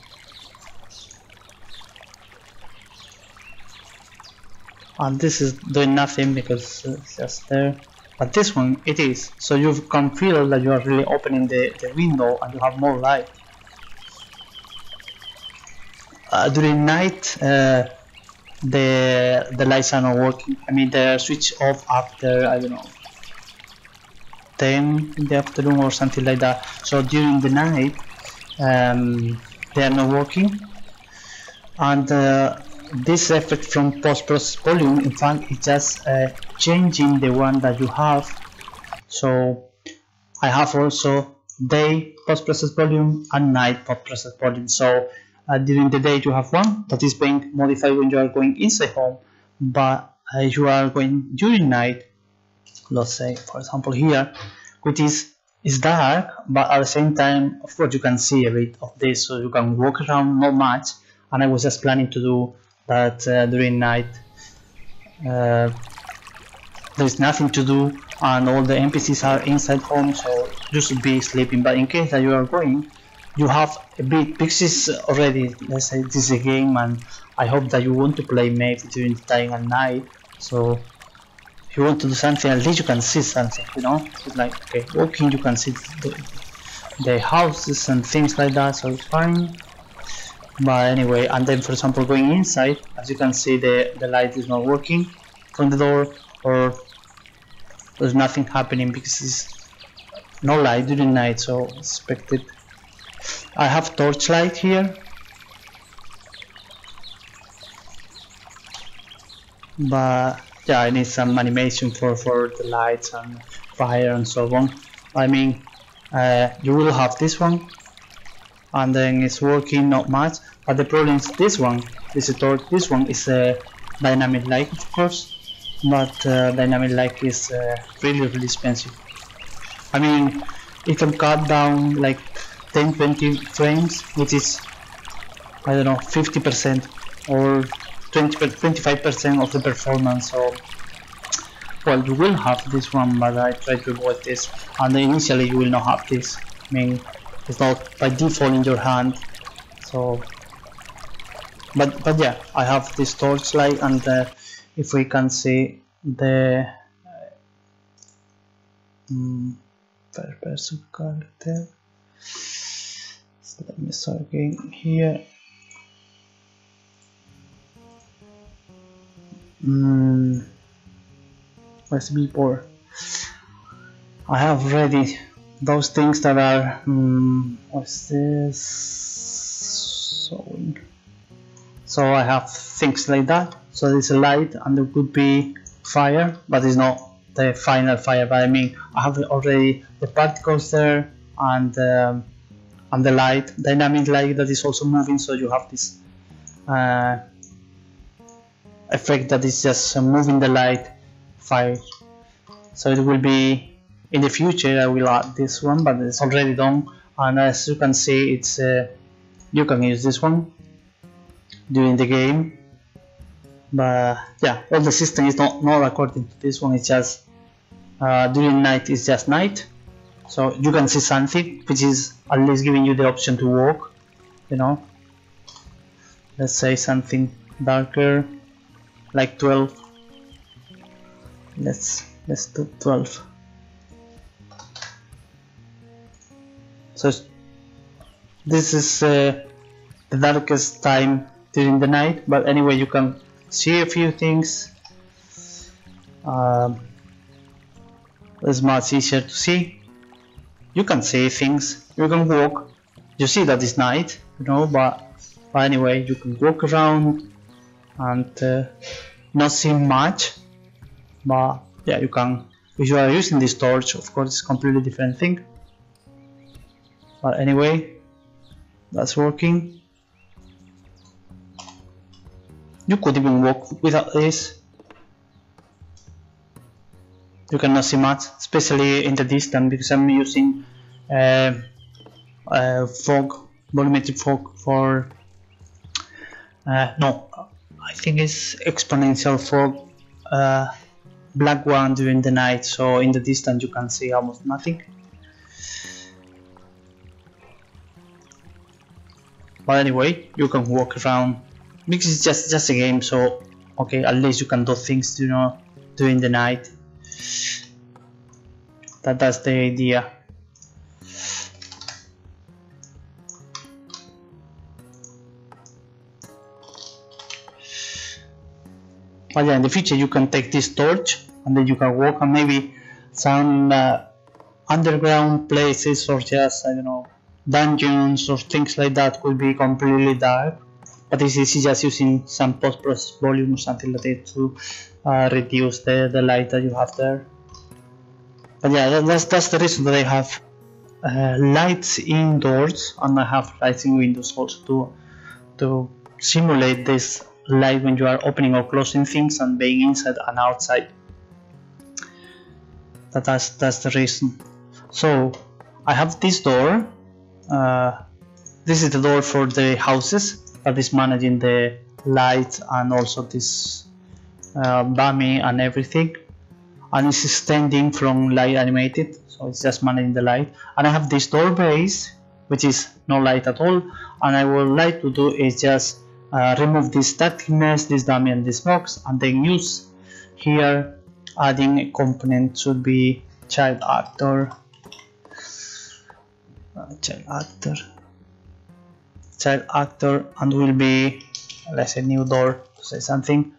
And this is doing nothing because it's just there. But this one, it is. So you can feel that you are really opening the window and you have more light. During night, the lights are not working. I mean, they're switched off after, I don't know, 10 in the afternoon or something like that. So during the night they are not working, and this effect from post-process volume, in fact, it's just changing the one that you have. So I have also day post-process volume and night post-process volume. So during the day you have one that is being modified when you are going inside home, but you are going during night, let's say for example here, which is dark, but at the same time of course you can see a bit of this, so you can walk around not much. And I was just planning to do that during night. There is nothing to do and all the NPCs are inside home, so you should be sleeping. But in case that you are going, you have a bit, because it's already, let's say this is a game, and I hope that you want to play maybe during the time at night. So if you want to do something, at least you can see something, you know. It's like, okay, walking, you can see the houses and things like that, so it's fine. But anyway, and then for example going inside, as you can see, the light is not working from the door, or there's nothing happening because it's no light during night, so expected. I have torchlight here, but yeah, I need some animation for the lights and fire and so on. I mean, you will have this one, and then it's working not much. But the problem is this one. This one is a dynamic light, of course, but dynamic light is really expensive. I mean, it can cut down like 10-20 frames, which is, I don't know, 50% or 25% of the performance. So well, you will have this one, but I try to avoid this. And initially you will not have this. I mean, it's not by default in your hand. So but yeah, I have this torchlight, and if we can see, the first person character. So let me start again here. Let's be poor. I have ready those things that are what's this? Sewing. So I have things like that. So there's a light and there could be fire, but it's not the final fire. But I mean, I have already the particles there and the light, dynamic light that is also moving. So you have this effect that is just moving the light fire. So it will be in the future. I will add this one, but it's already done. And as you can see, it's you can use this one during the game. But yeah, all the system is not according to this one. It's just during night is just night, so you can see something, which is at least giving you the option to walk. You know, let's say something darker, like 12. Let's do 12. So this is the darkest time during the night, but anyway, you can see a few things. It's much easier to see. You can see things, you can walk, you see that it's night, you know, but anyway, you can walk around and not see much. But yeah, you can, if you are using this torch, of course it's a completely different thing. But anyway, that's working. You could even walk without this. You cannot see much, especially in the distance, because I'm using fog, volumetric fog for no, I think it's exponential fog, black one during the night. So in the distance you can see almost nothing. But anyway, you can walk around because it's just a game. So okay, at least you can do things, you know, during the night. That's the idea. But yeah, in the future you can take this torch and then you can walk, and maybe some underground places, or just, I don't know, dungeons or things like that could be completely dark. But this is just using some post-process volume or something like that to reduce the light that you have there. But yeah, that's the reason that I have lights indoors and I have lights in windows also to simulate this light when you are opening or closing things and being inside and outside. That's the reason. So I have this door. This is the door for the houses that is managing the lights and also this dummy and everything, and it's extending from light animated, so it's just managing the light. And I have this door base which is no light at all, and I would like to do is just remove this staticness, this dummy and this box, and then use here adding a component. Should be child actor, child actor, and will be, let's say, new door to say something.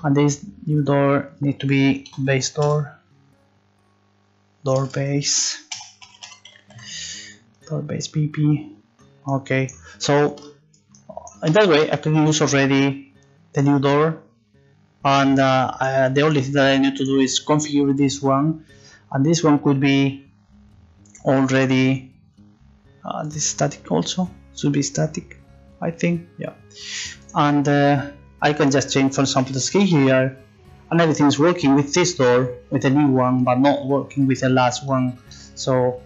And this new door need to be base door base PP. Okay, so in that way I can use already the new door, and the only thing that I need to do is configure this one, and this one could be already this static, also should be static, I think. Yeah, and I can just change, for example, the scale here, and everything is working with this door, with the new one, but not working with the last one. So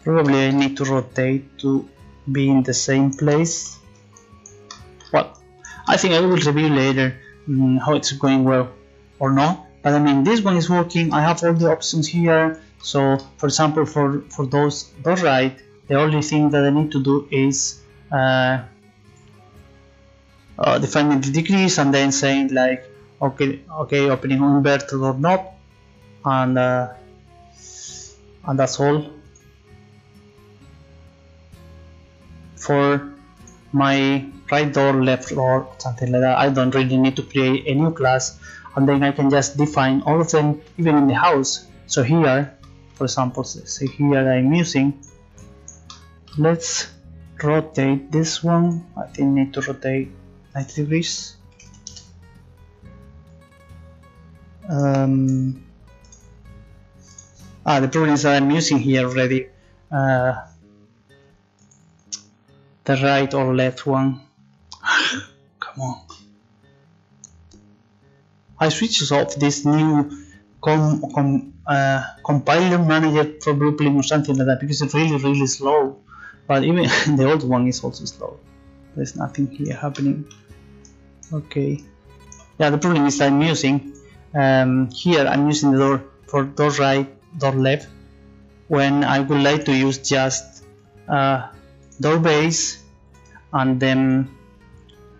probably I need to rotate to be in the same place. Well, I think I will review later how it's going well or not. But I mean, this one is working. I have all the options here. So for example, for those right, the only thing that I need to do is defining the degrees and then saying like Okay, opening inverted door knob, and that's all for my right door, left door, something like that. I don't really need to create a new class, and then I can just define all of them even in the house. So here, for example, say here I'm using, let's rotate this one. I think I need to rotate 90 degrees. The problem is that I'm using here already the right or left one. Come on. I switched off this new compiler manager for Blueprint or something like that because it's really slow. But even the old one is also slow. There's nothing here happening. Okay. Yeah, the problem is I'm using here I'm using the door for door right, door left, when I would like to use just door base, and then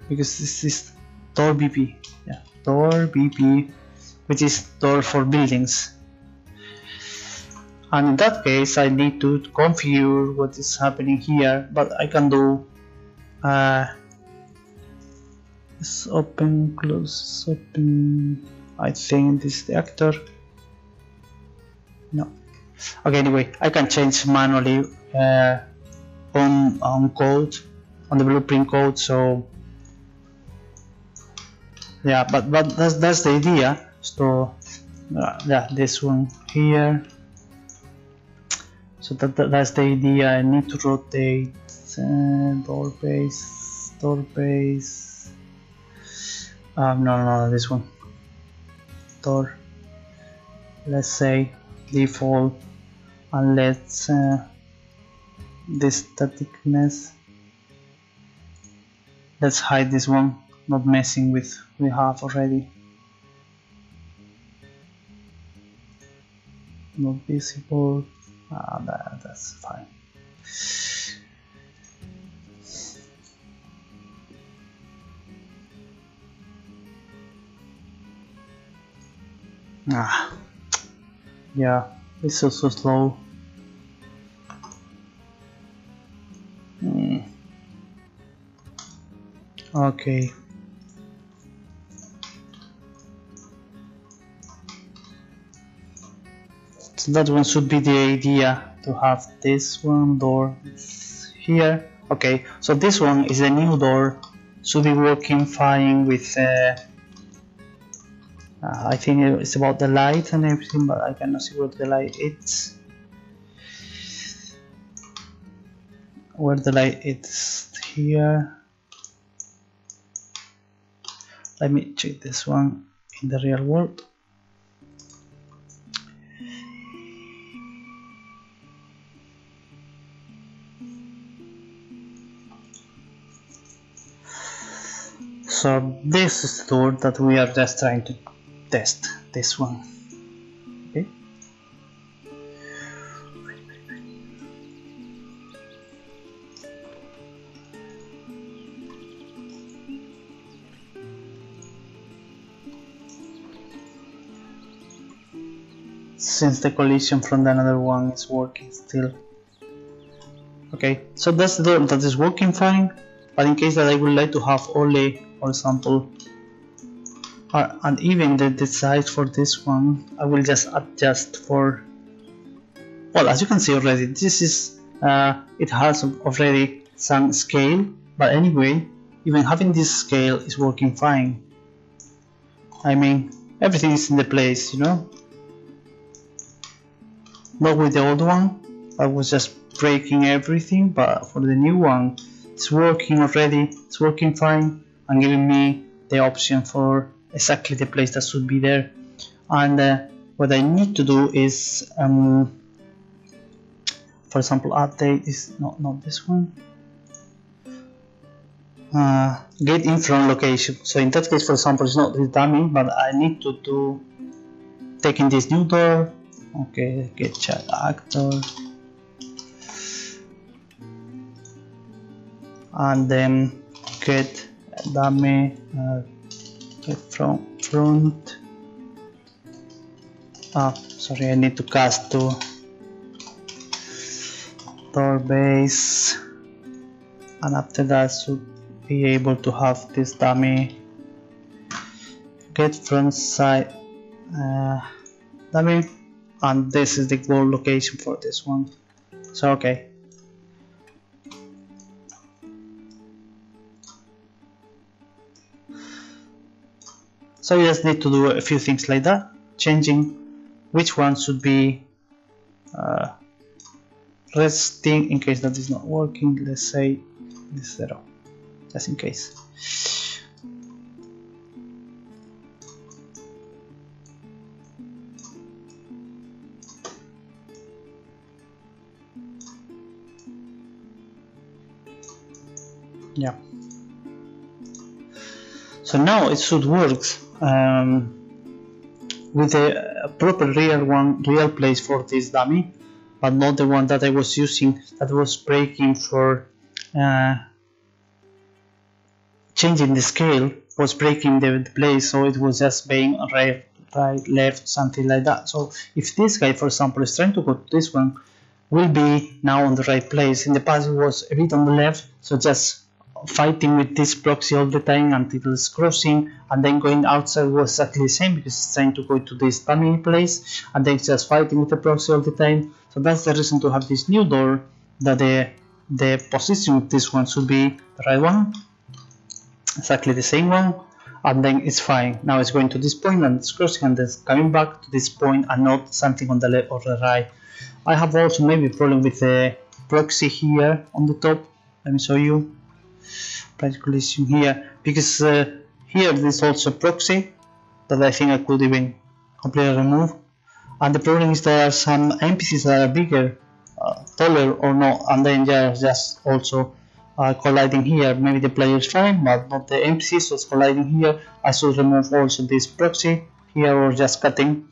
because this is door BP, yeah, door BP, which is door for buildings. And in that case I need to configure what is happening here, but I can do let's open, close, open. I think this is the actor. No. Okay, anyway, I can change manually on code, on the Blueprint code. So yeah, but that's the idea. So yeah, this one here. So that's the idea. I need to rotate door base. No, this one. Door. Let's say default, and let's this staticness. Let's hide this one. Not messing with we have already. Not visible. That's fine. Yeah, it's also slow. Okay. So that one should be the idea, to have this one door here. Okay, so this one is a new door, should be working fine with I think it's about the light and everything, but I cannot see where the light is. Where the light is here. Let me check this one in the real world. So this is the door that we are just trying to test, this one. Okay. Since the collision from the another one is working still. Okay, so that's the door that is working fine, but in case that I would like to have only, for example, and even the size for this one, I will just adjust for, well, as you can see already, this is it has already some scale, but anyway, even having this scale is working fine. I mean, everything is in the place, you know. Not with the old one, I was just breaking everything, but for the new one, it's working already, it's working fine, and giving me the option for exactly the place that should be there. And what I need to do is, for example, update is not this one. Get in from location. So in that case, for example, it's not this dummy, but I need to do taking this new door. Okay, get chat actor, and then get dummy get from front. Sorry, I need to cast to door base, and after that should be able to have this dummy get front side dummy, and this is the goal location for this one. So okay. So you just need to do a few things like that, changing which one should be resting in case that is not working. Let's say this 0, just in case. Yeah. So now it should work with a proper real place for this dummy, but not the one that I was using that was breaking for changing the scale, was breaking the place, so it was just being right, left, something like that. So if this guy, for example, is trying to go to this one, will be now on the right place. In the past it was a bit on the left, so just fighting with this proxy all the time until it's crossing, and then going outside was exactly the same because it's trying to go to this dummy place, and then it's just fighting with the proxy all the time. So that's the reason to have this new door, that the position of this one should be the right one, exactly the same one, and then it's fine. Now it's going to this point and it's crossing and then it's coming back to this point and not something on the left or the right. I have also maybe a problem with the proxy here on the top. Let me show you. Collision here, because here there's also proxy that I think I could even completely remove, and the problem is there are some NPCs that are bigger, taller or not, and then they are just also colliding here. Maybe the player is fine, but not the NPCs, so it's colliding here. I should remove also this proxy here, or just cutting,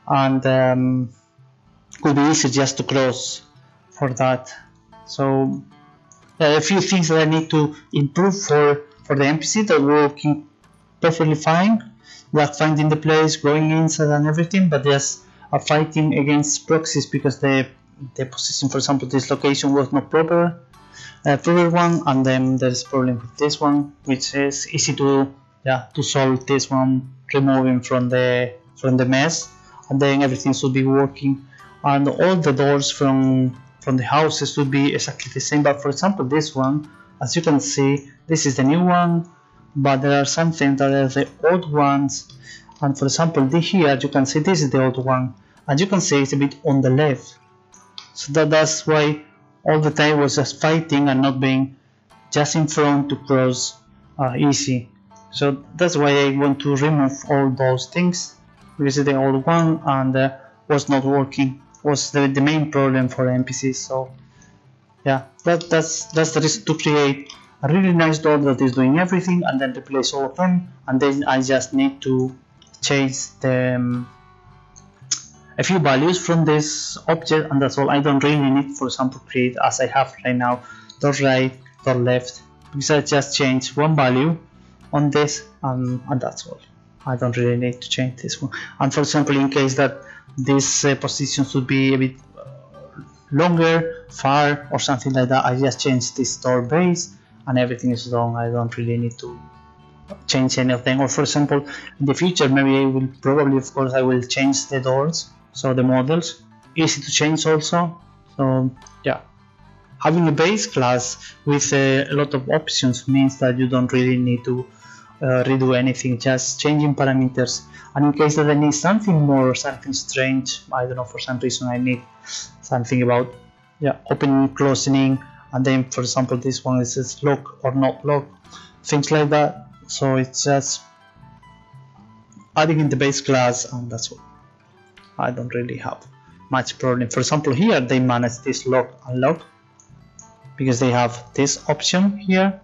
and could be easy just to cross for that. So a few things that I need to improve for the NPC that are working perfectly fine, like finding the place, going inside and everything, but just fighting against proxies because the position, for example, this location was not proper one, and then there's problem with this one, which is easy to solve. This one, removing from the mess, and then everything should be working, and all the doors from the houses should be exactly the same. But for example, this one, as you can see, this is the new one, but there are some things that are the old ones, and for example here you can see this is the old one, and you can see it's a bit on the left, so that's why all the time was just fighting and not being just in front to cross easy. So that's why I want to remove all those things, because the old one and was not working, was the main problem for NPCs. So yeah, that's the reason to create a really nice door that is doing everything, and then replace all of them, and then I just need to change a few values from this object, and that's all. I don't really need, for example, create as I have right now, door right, door left, because I just change one value on this, and that's all. I don't really need to change this one. And for example, in case that this position should be a bit longer, far, or something like that, I just change this door base and everything is done. I don't really need to change any of them. Or for example, in the future, maybe I will probably, of course, I will change the doors, so the models, easy to change also. So yeah, having a base class with a lot of options means that you don't really need to redo anything, just changing parameters. And in case that I need something more, something strange, I don't know, for some reason I need something about opening, closing, and then for example this one is lock or not lock, things like that. So it's just adding in the base class, and that's all. I don't really have much problem. For example, here they manage this lock and lock because they have this option here,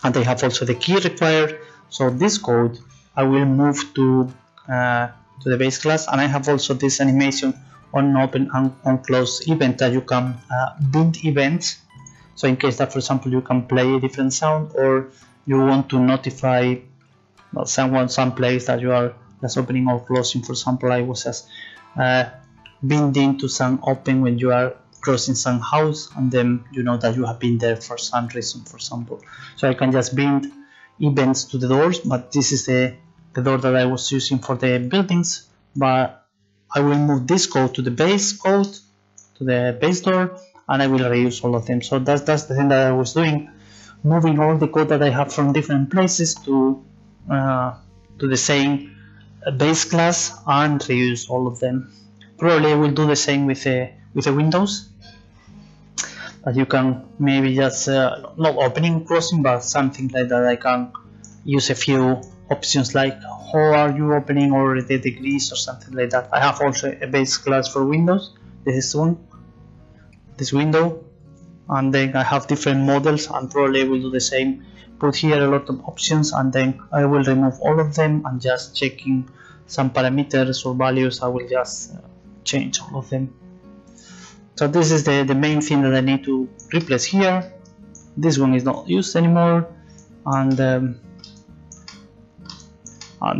and they have also the key required. So this code I will move to the base class, and I have also this animation on open and on close event that you can build events. So in case that, for example, you can play a different sound, or you want to notify But some place that you are just opening or closing. For example, I was just binding to some open when you are crossing some house, and then you know that you have been there for some reason, for example. So I can just bind events to the doors, but this is the door that I was using for the buildings. But I will move this code to the base code, to the base door, and I will reuse all of them. So that's the thing that I was doing, moving all the code that I have from different places to the same base class and reuse all of them. Probably I will do the same with the windows, but you can maybe just not opening, closing, but something like that. I can use a few options like how are you opening or the degrees or something like that. I have also a base class for windows. This is this window, and then I have different models, and probably I will do the same. Put here a lot of options, and then I will remove all of them and just checking some parameters or values. I will just change all of them. So this is the main thing that I need to replace here. This one is not used anymore, and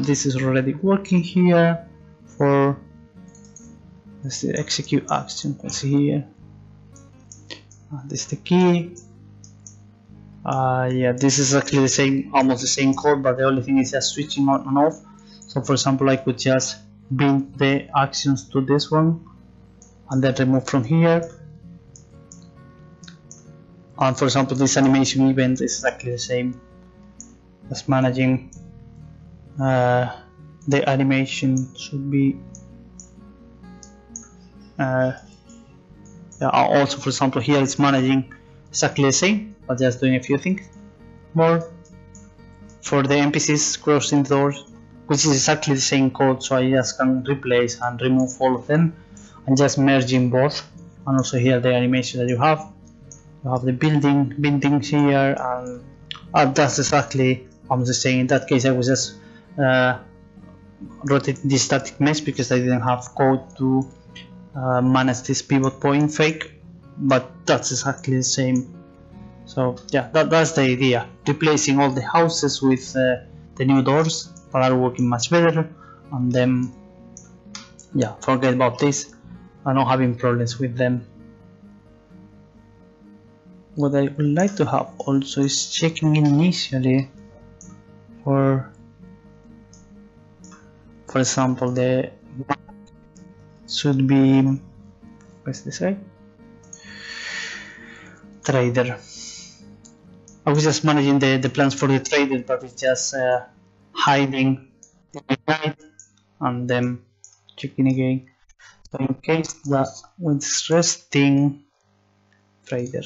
this is already working here for, let's see, execute action. Let's see here. This is the key. Yeah, this is actually the same, almost the same code, but the only thing is just switching on and off. So for example, I could just bind the actions to this one and then remove from here. And for example, this animation event is exactly the same as managing the animation. Should be yeah, also for example here it's managing exactly the same, but just doing a few things more. For the NPCs crossing the doors, which is exactly the same code, so I just can replace and remove all of them and just merging both. And also here the animation that you have the binding here, and that's exactly almost the same. In that case I was just rotating this static mesh because I didn't have code to manage this pivot point fake, but that's exactly the same. So yeah, that's the idea, replacing all the houses with the new doors that are working much better, and then yeah, forget about this. I'm not having problems with them. What I would like to have also is checking initially for example the should be, what's this say, trader. I was just managing the plans for the trader, but it's just hiding the guide and then checking again. So in case that with resting trader,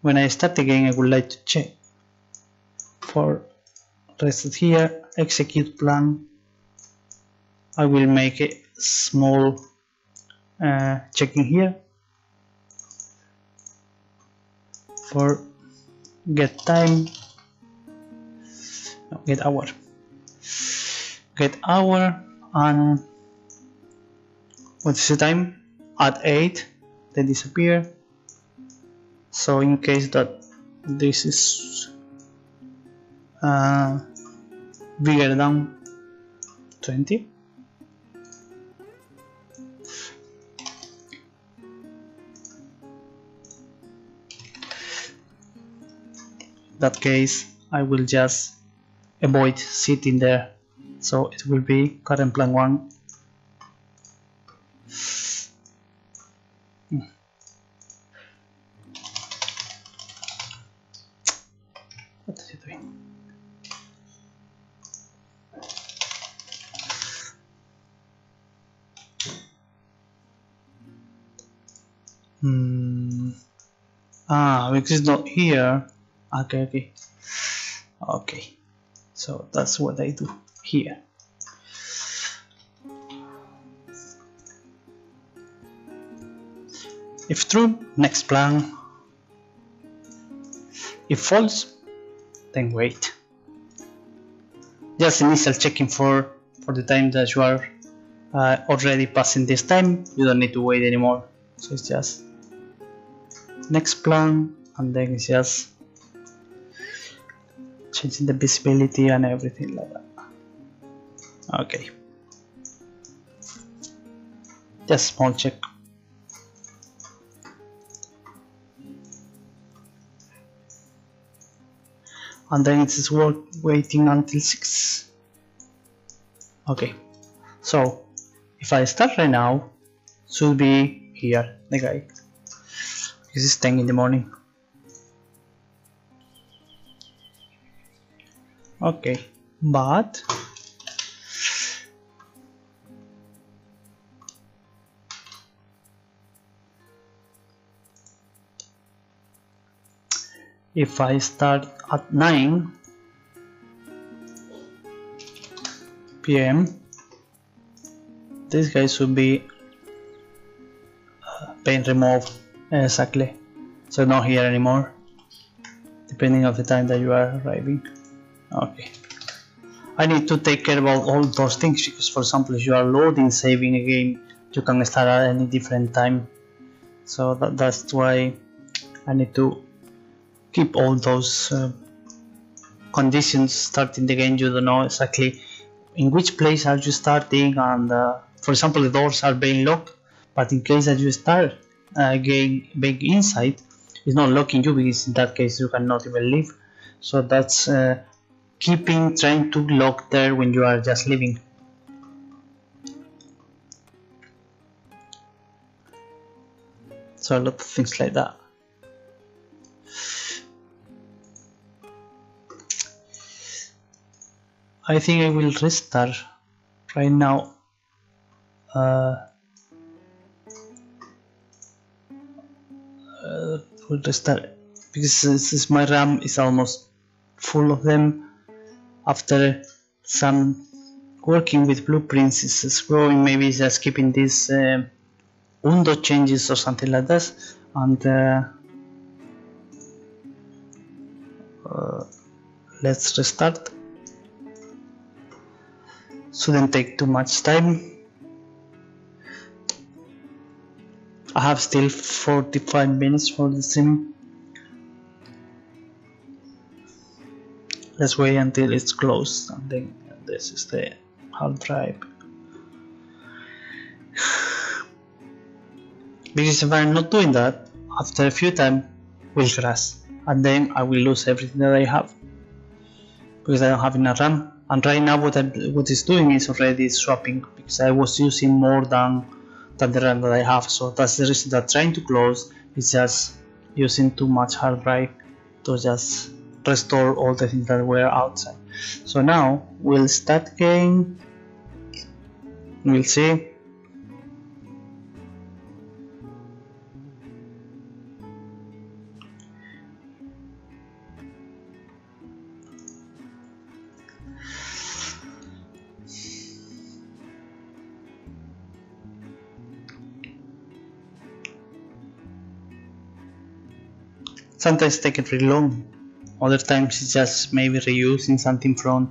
when I start again, I would like to check for rested here, execute plan. I will make a small checking here for get time, no, get hour, and what's the time? At 8 they disappear. So in case that this is bigger than 20, that case I will just avoid sitting there, so it will be current plan 1. What is it doing? Because it's not here. Okay, so that's what I do here. If true, next plan. If false, then wait. Just initial checking for the time that you are already passing this time. You don't need to wait anymore, so it's just next plan, and then it's just changing the visibility and everything like that. Okay, just small check. And then it is waiting until 6. Okay, so if I start right now, should be here the guy. This is 10 in the morning. Okay, but if I start at 9 PM, this guy should be paint removed exactly, so not here anymore, depending on the time that you are arriving. Okay, I need to take care about all those things because, for example, if you are loading saving a game, you can start at any different time, so that's why I need to keep all those conditions starting the game. You don't know exactly in which place are you starting, and for example the doors are being locked, but in case that you start getting back inside, it's not locking you because in that case you cannot even leave. So that's trying to lock there when you are just leaving. So a lot of things like that. I think I will restart right now. Will restart because since my RAM is almost full of them. After some working with blueprints is growing, maybe just keeping these window changes or something like this, and let's restart. Shouldn't take too much time. I have still 45 minutes for the stream. Let's wait until it's closed, and then this is the hard drive. Because if I'm not doing that, after a few times will crash, and then I will lose everything that I have because I don't have enough RAM. And right now what it's doing is already swapping because I was using more than the RAM that I have. So that's the reason that trying to close is just using too much hard drive to just restore all the things that were outside. So now we'll start game. We'll see. Sometimes take it really long. Other times it's just maybe reusing something from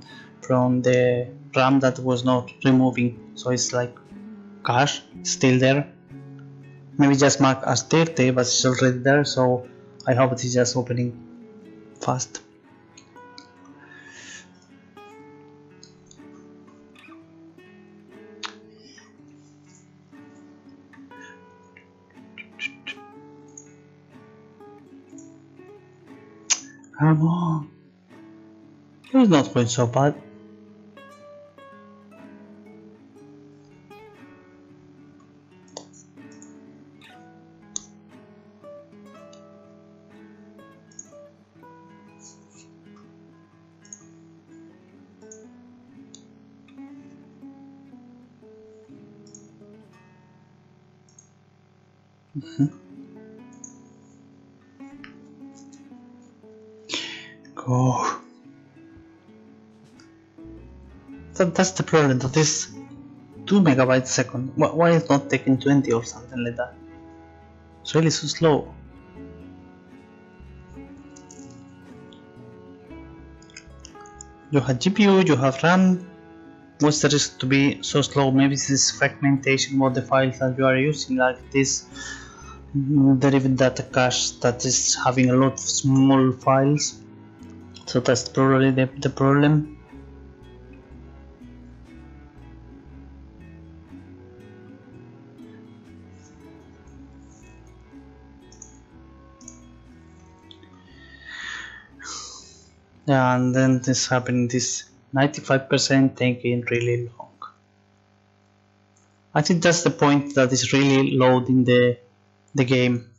the RAM that was not removing, so it's like cache still there. Maybe just mark as dirty, but it's already there, so I hope it's just opening fast. Come on, it's not going so bad. Go. That's the problem, that is 2 megabytes a second. Why is not taking 20 or something like that? It's really so slow. You have GPU, you have RAM. What's the risk to be so slow? Maybe this is fragmentation of the files that you are using, like this derived data cache that is having a lot of small files. So that's probably the problem. Yeah, and then this happened, this 95% taking really long. I think that's the point that is really loading the game.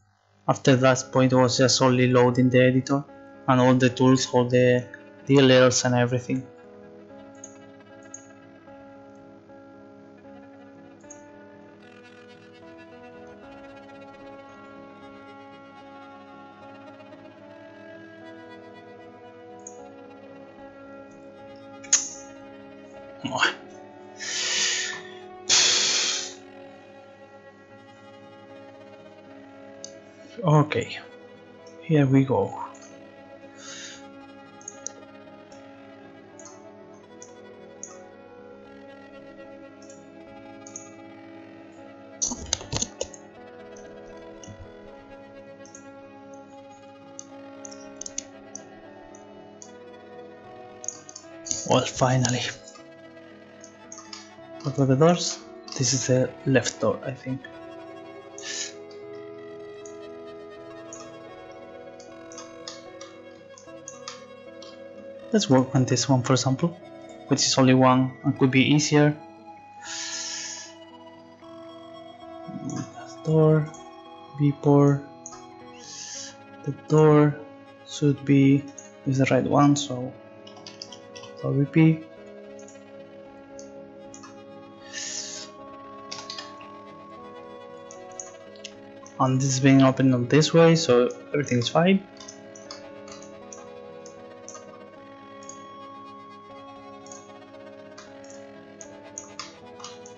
After that point it was just only loading the editor and all the tools, all the DLLs and everything. Okay, here we go. Well, finally. What are the doors? This is the left door, I think. Let's work on this one, for example, which is only one and could be easier. Door, B-port. The door should be with the right one, so VP. And this is being opened on this way, so everything is fine.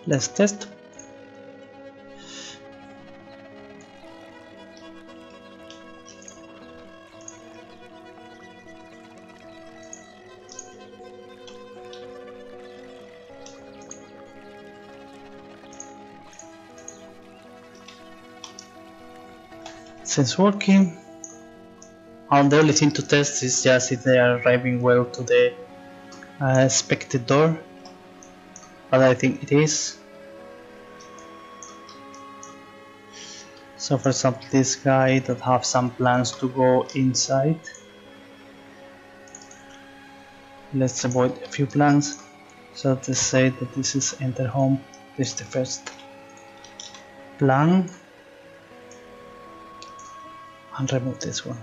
Let's test. Since working, and the only thing to test is just if they are arriving well to the expected door, but I think it is. So for example, this guy that have some plans to go inside, let's avoid a few plans. So let's say that this is enter home, this is the first plan, and remove this one.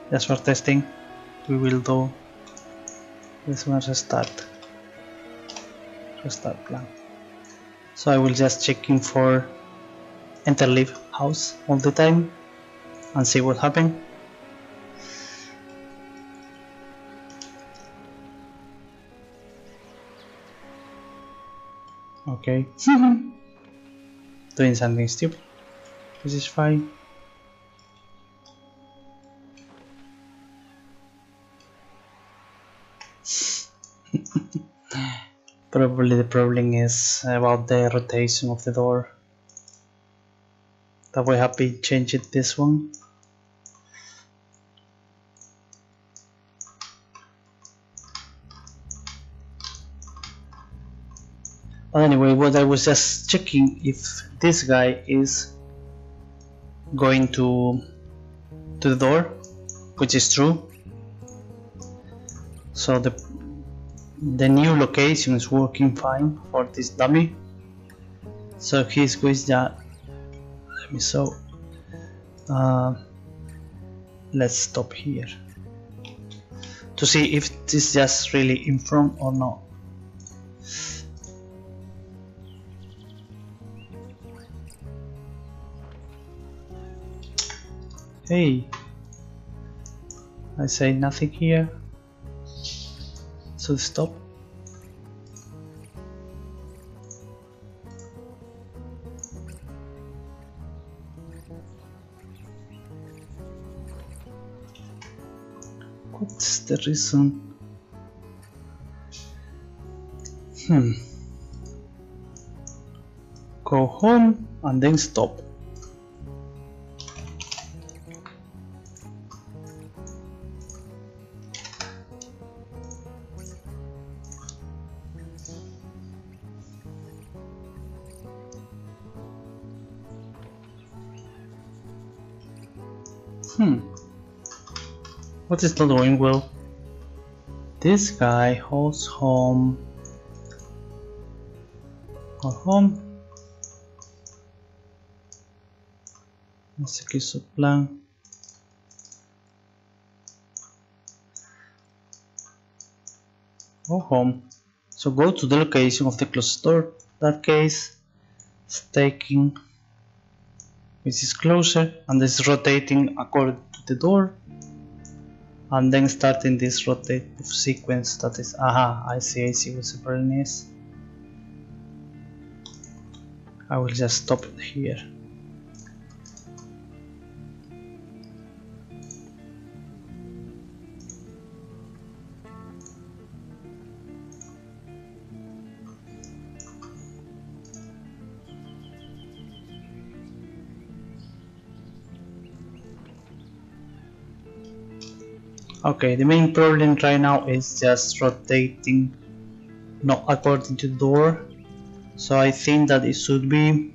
Just for testing, we will do this one, restart plan. So I will just checking for enter leave house all the time and see what happens. Okay. Doing something stupid. This is fine. Probably the problem is about the rotation of the door. That we have been changing this one. But anyway, what I was just checking if this guy is going to the door, which is true. So the new location is working fine for this dummy. So he's going to, let me show. Let's stop here to see if this is just really in front or not. Hey, I say nothing here, so stop. What's the reason? go home and then stop. What is not going well? This guy holds home or home. Execute subplan. Go home. So go to the location of the closest door. That case, staking, which is closer, and this is rotating according to the door. And then starting this rotative sequence that is, I see what's the problem is. I will just stop it here. Okay, the main problem right now is just rotating not according to the door, so I think that it should be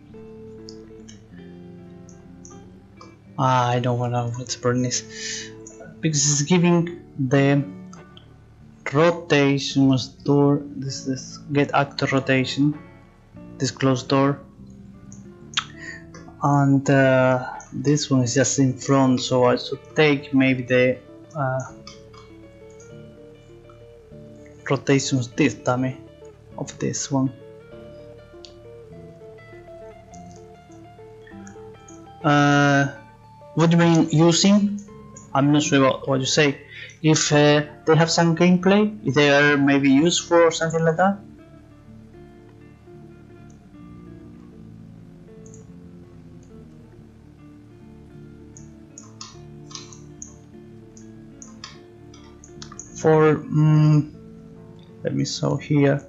I don't know what the problem is, because it's giving the rotation door, this is get actor rotation, this closed door, and this one is just in front, so I should take maybe the rotations this dummy of this one. What do you mean using? I'm not sure what you say. If they have some gameplay, if they are maybe useful or something like that. For let me show here.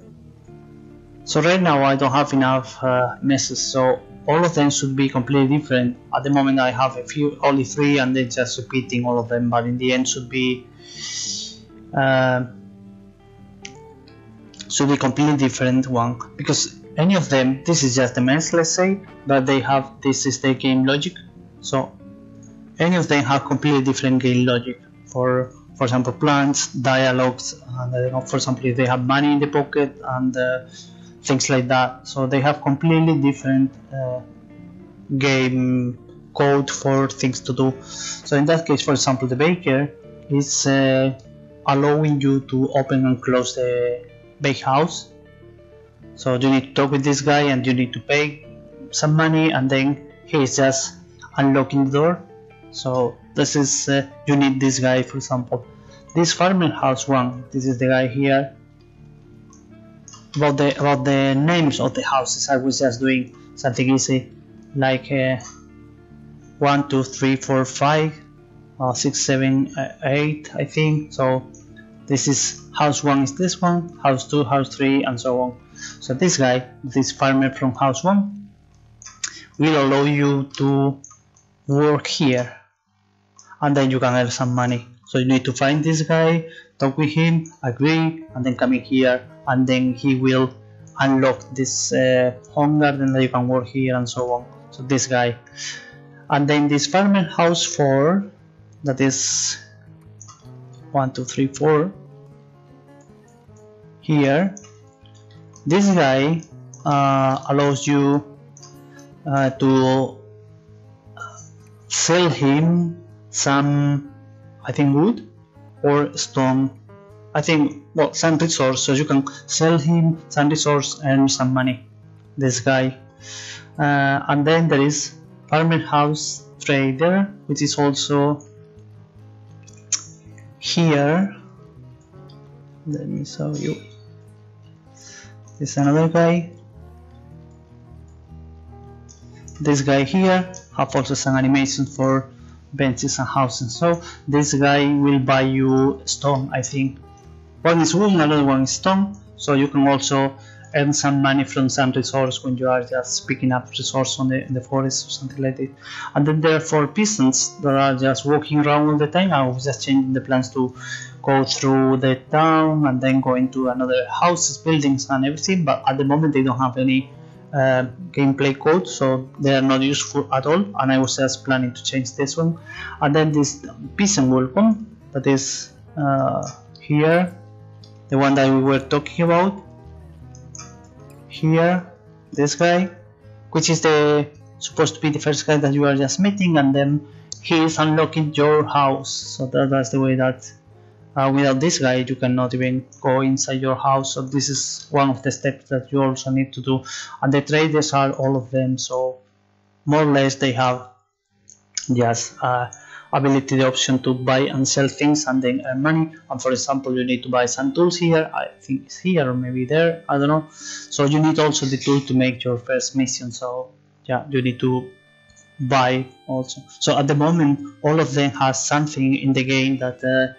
So right now I don't have enough messes, so all of them should be completely different. At the moment I have only 3, and then just repeating all of them, but in the end should be completely different one, because any of them, this is just a mess, let's say, but they have, this is the game logic, so any of them have completely different game logic. For example, plants, dialogues, and for example if they have money in the pocket and things like that, so they have completely different game code for things to do. So in that case, for example, the baker is allowing you to open and close the bakehouse, so you need to talk with this guy and you need to pay some money, and then he is just unlocking the door. So this is you need this guy. For example, this farming house one, this is the guy here. About the names of the houses, I was just doing something easy, like 1, 2, 3, 4, 5, 6, 7, 8, I think. So this is house 1 is this one, house 2, house 3, and so on. So this guy, this farmer from house 1, will allow you to work here, and then you can earn some money. So you need to find this guy, talk with him, agree, and then come in here, and then he will unlock this home garden that you can work here, and so on. So this guy, and then this farmer house 4, that is 1, 2, 3, 4 here. This guy allows you to sell him some, I think, wood or stone, I think, well, some resource, so you can sell him some resource and some money, this guy. And then there is farmer house trader, which is also here. Let me show you. This is another guy. This guy here have also some animation for benches and houses. So this guy will buy you stone, I think. One is wood, another one is stone. So you can also earn some money from some resource when you are just picking up resource on the forest or something like that. And then there are 4 peasants that are just walking around all the time. I was just changing the plans to go through the town and then go into another houses, buildings and everything, but at the moment they don't have any gameplay code, so they are not useful at all, and I was just planning to change this one. And then this peasant welcome, that is here, the one that we were talking about here, this guy, which is supposed to be the first guy that you are just meeting, and then he is unlocking your house. So that's the way that without this guy you cannot even go inside your house. So this is one of the steps that you also need to do. And the traders are all of them, so more or less they have just ability, the option to buy and sell things and then earn money. And for example, you need to buy some tools here, I think it's here or maybe there, I don't know. So you need also the tool to make your first mission, so yeah, you need to buy also. So at the moment all of them has something in the game that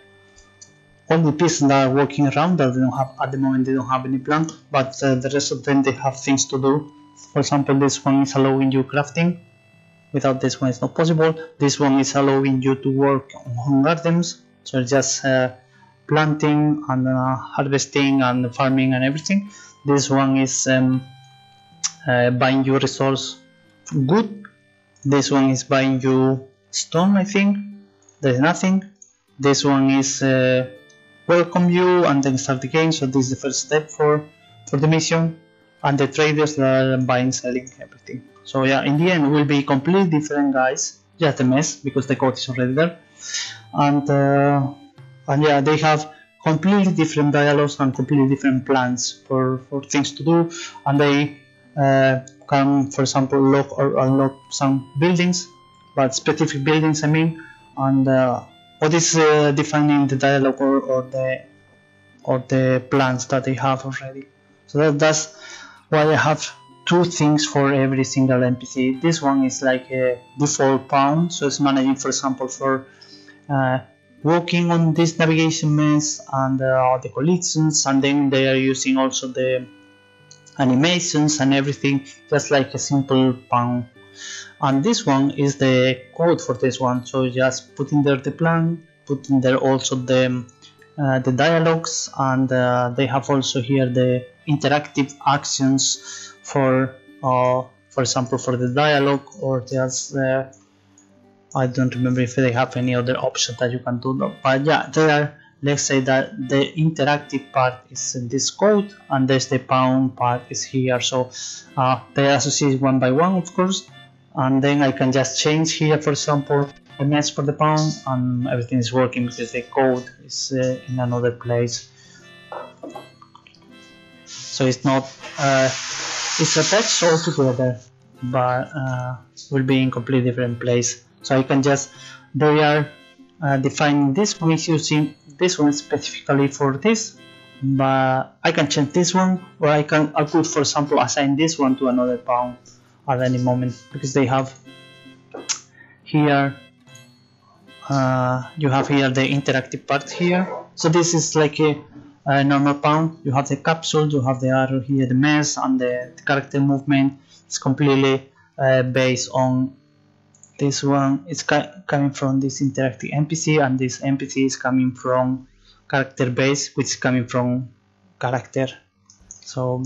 all the pieces that are walking around that they don't have at the moment, they don't have any plan, but the rest of them they have things to do. For example, this one is allowing you crafting. Without this one it's not possible. This one is allowing you to work on gardens, so just planting and harvesting and farming and everything. This one is buying you resource good. This one is buying you stone, I think. There's nothing. This one is welcome you and then start the game, so this is the first step for the mission. And the traders that are buying, selling everything. So yeah, in the end it will be completely different, guys, just a mess because the code is already there. And yeah, they have completely different dialogues and completely different plans for things to do, and they can, for example, lock or unlock some buildings, but specific buildings I mean, and what is defining the dialogue or the plans that they have already. So that's why I have 2 things for every single NPC. This one is like a default pawn, so it's managing, for example, for working on this navigation mess and the collisions, and then they are using also the animations and everything, just like a simple pawn. And this one is the code for this one, so just put in there the plan, put in there also the dialogues, and they have also here the interactive actions for example for the dialogue, or just I don't remember if they have any other option that you can do that. But yeah, there are, let's say that the interactive part is in this code, and there's the pawn part is here, so they are associated one by one, of course. And then I can just change here, for example, the mess for the pawn, and everything is working because the code is in another place. So it's not it's attached all together, but will be in completely different place. So I can just, they are defining this one is using this one specifically for this, but I can change this one, or I could, for example, assign this one to another pawn at any moment, because they have here you have here the interactive part here. So this is like a normal pawn. You have the capsule, you have the arrow here, the mess, and the character movement. It's completely based on this one. It's coming from this interactive NPC, and this NPC is coming from character base, which is coming from character. So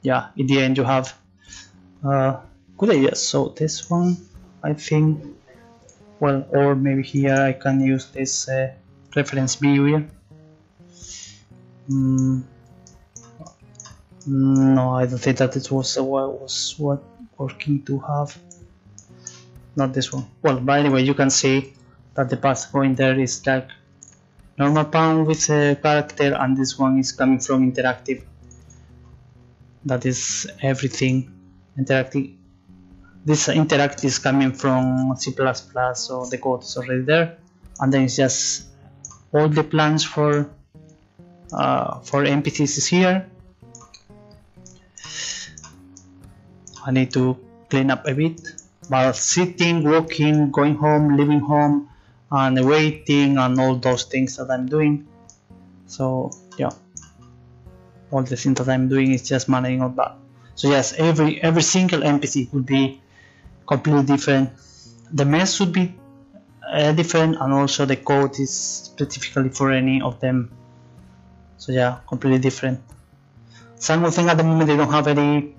yeah, in the end you have good ideas. So this one, I think, well, or maybe here I can use this reference view here. No, I don't think that it was what working to have. Not this one. Well, but anyway, you can see that the path going there is like normal pawn with a character, and this one is coming from interactive. That is everything interactive. This interactive is coming from C++, so the code is already there, and then it's just all the plans for NPCs is here. I need to clean up a bit, but sitting, walking, going home, leaving home, and waiting, and all those things that I'm doing. So yeah, all the things that I'm doing is just managing all that. So yes, every single NPC would be completely different. The mess would be different, and also the code is specifically for any of them. So yeah, completely different. Some of them at the moment they don't have any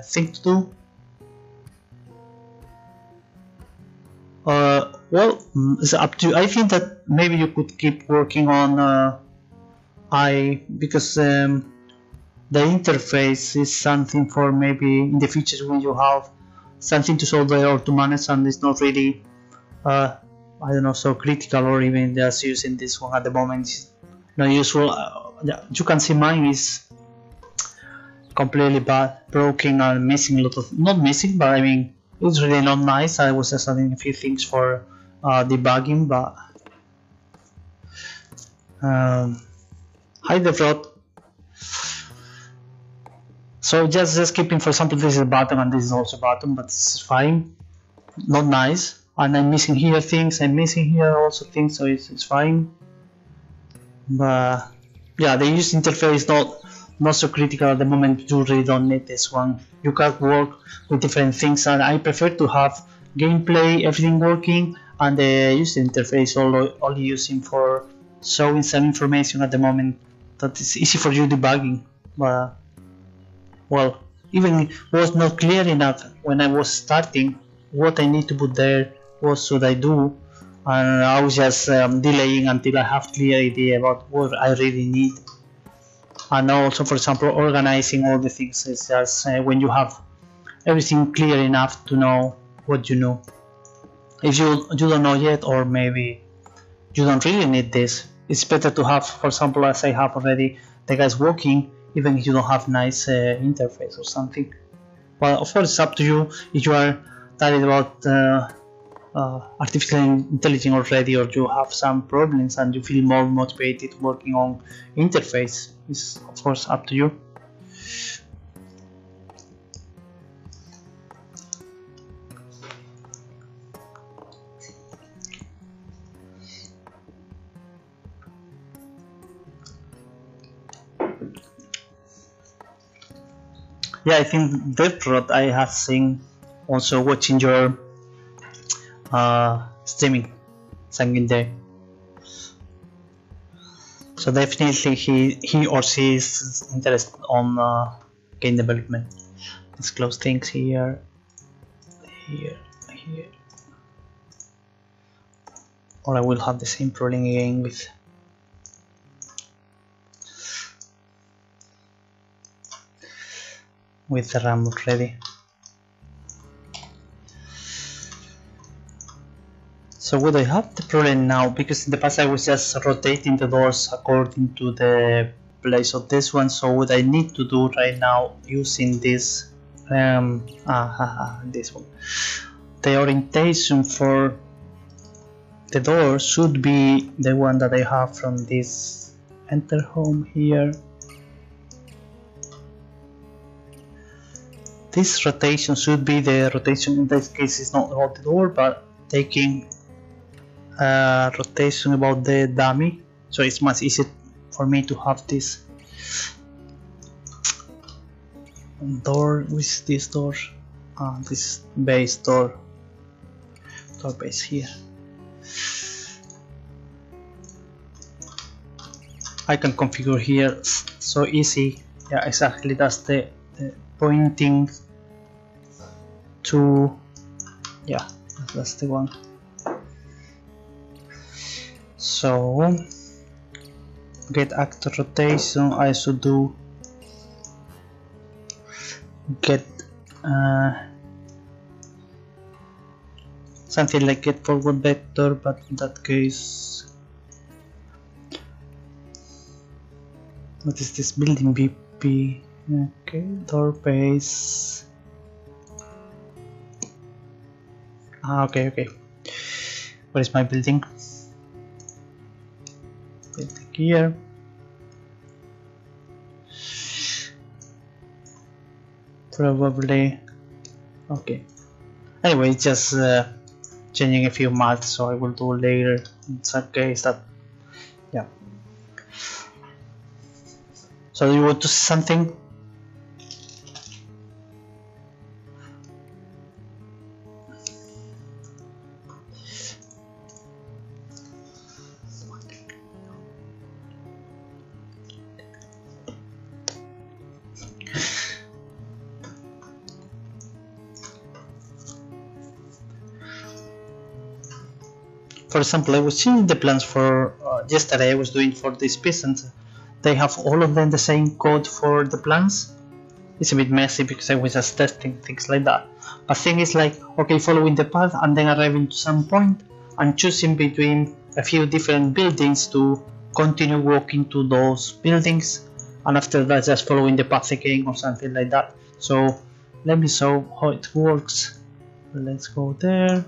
thing to do. Well, it's up to you. I think that maybe you could keep working on because the interface is something for maybe in the future when you have something to solve there or to manage, and it's not really I don't know, so critical, or even just using this one at the moment is not useful. Yeah, you can see mine is completely bad, broken, and missing a lot of, not missing, but I mean it's really not nice. I was just adding a few things for debugging, but hi Devblog. So just keeping, for example, this is a button and this is also a button, but it's fine, not nice. And I'm missing here things, I'm missing here also things, so it's fine. But yeah, the user interface not so critical at the moment. You really don't need this one. You can work with different things, and I prefer to have gameplay, everything working, and the user interface only using for showing some information at the moment that is easy for you debugging. But well, even it was not clear enough when I was starting what I need to put there, what should I do, and I was just delaying until I have clear idea about what I really need. And also, for example, organizing all the things is just when you have everything clear enough to know what you know. If you don't know yet, or maybe you don't really need this, it's better to have, for example, as I have already, the guys working, even if you don't have nice interface or something. Well, of course, it's up to you. If you are worried about artificial intelligence already, or you have some problems and you feel more motivated working on interface, is of course up to you. Yeah, I think Devblog I have seen also watching your streaming something there. So definitely he or she is interested on game development. Let's close things here. Or I will have the same problem again with the RAM already. So would I have the problem now? Because in the past I was just rotating the doors according to the place of this one. So what I need to do right now using this this one, the orientation for the door should be the one that I have from this enter home here. This rotation should be the rotation, in this case is not about the door, but taking rotation about the dummy, so it's much easier for me to have this door with this door, this base door base here. I can configure here so easy. Yeah, exactly, that's the pointing to, yeah, that's the one. So get actor rotation, I should do get something like get forward vector, but in that case, what is this building BP? Okay, door base. Okay. What is my building? Building here. Probably. Okay. Anyway, it's just changing a few maths, so I will do later. In some case that, yeah. So you want to see something? For example, I was seeing the plans for yesterday. I was doing for these peasants. They have all of them the same code for the plans. It's a bit messy because I was just testing things like that. But thing is like, okay, following the path and then arriving to some point and choosing between a few different buildings to continue walking to those buildings, and after that just following the path again or something like that. So let me show how it works. Let's go there.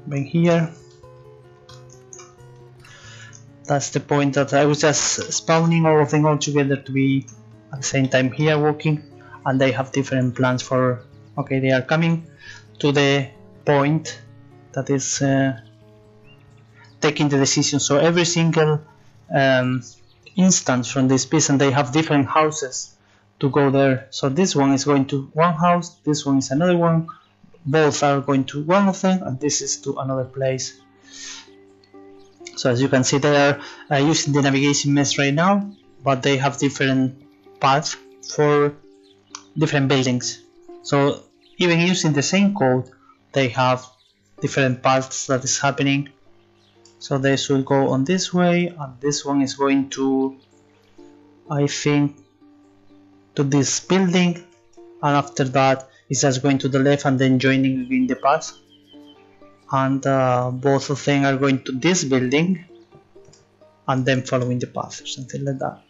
Bring here. That's the point, that I was just spawning all of them all together to be at the same time here walking, and they have different plans for, okay, they are coming to the point that is taking the decision. So every single instance from this piece, and they have different houses to go there. So this one is going to one house, this one is another one, both are going to one of them, and this is to another place. So as you can see, they are using the navigation mesh right now, but they have different paths for different buildings. So even using the same code, they have different paths that is happening. So they should go on this way, and this one is going to, I think, to this building, and after that it's just going to the left and then joining again the path. And both of them are going to this building and then following the path or something like that.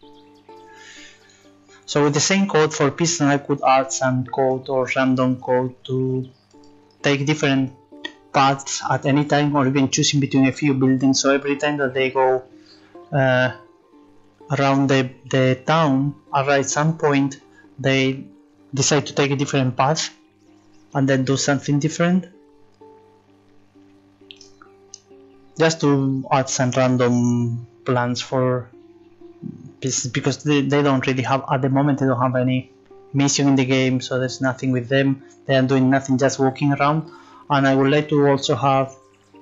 So with the same code for piston, I could add some code or random code to take different paths at any time, or even choosing between a few buildings. So every time that they go around the town, at some point they decide to take a different path and then do something different, just to add some random plans for pieces, because they don't really have, at the moment, they don't have any mission in the game, so there's nothing with them. They are doing nothing, just walking around. And I would like to also have,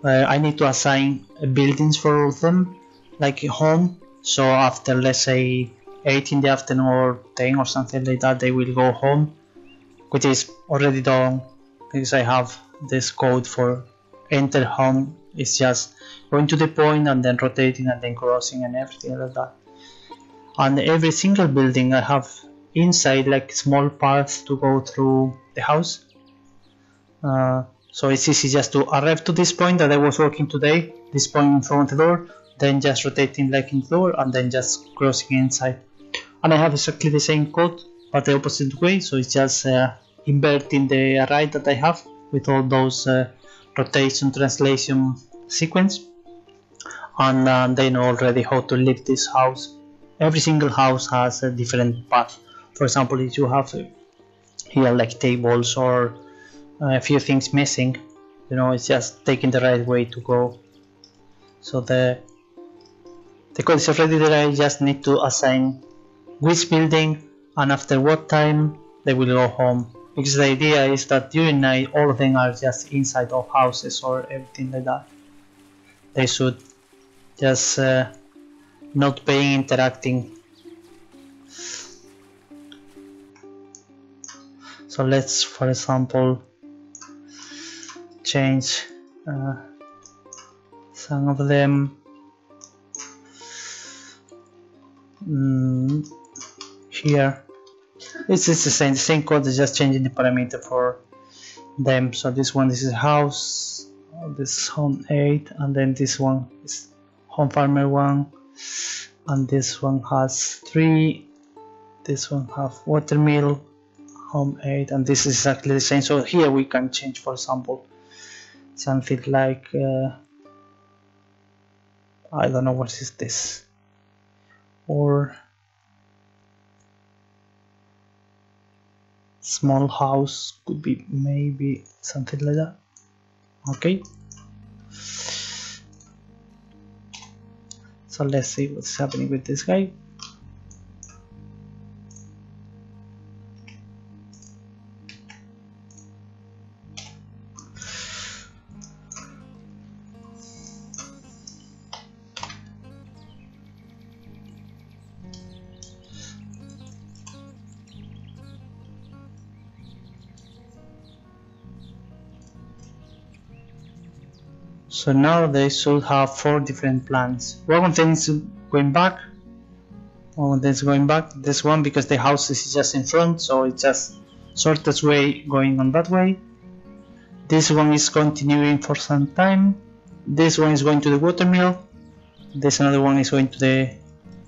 I need to assign buildings for all of them, like home. So after, let's say, 8 in the afternoon or 10 or something like that, they will go home, which is already done because I have this code for enter home. It's just going to the point and then rotating and then crossing and everything like that. And every single building I have inside like small paths to go through the house. So it's easy just to arrive to this point that I was working today, this point in front of the door, then just rotating like in the door and then just crossing inside. And I have exactly the same code but the opposite way, so it's just inverting the array that I have with all those rotation translation sequence, and they know already how to leave this house. Every single house has a different path. For example, if you have here like tables or a few things missing, you know, it's just taking the right way to go. So the code is already there. I just need to assign which building and after what time they will go home, because the idea is that during night all of them are just inside of houses or everything like that. They should just not being interacting. So let's, for example, change some of them here. It's the same code, is just changing the parameter for them. So this one, this is house, this is home 8, and then this one is home farmer 1, and this one has 3, this one have watermill, home 8, and this is exactly the same. So here we can change, for example, something like I don't know what is this, or small house could be maybe something like that. Okay, So let's see what's happening with this guy. So now they should have 4 different plans. One of them is going back. One of them is going back. This one, because the house is just in front, so it's just shortest way going on that way. This one is continuing for some time. This one is going to the watermill. This another one is going to the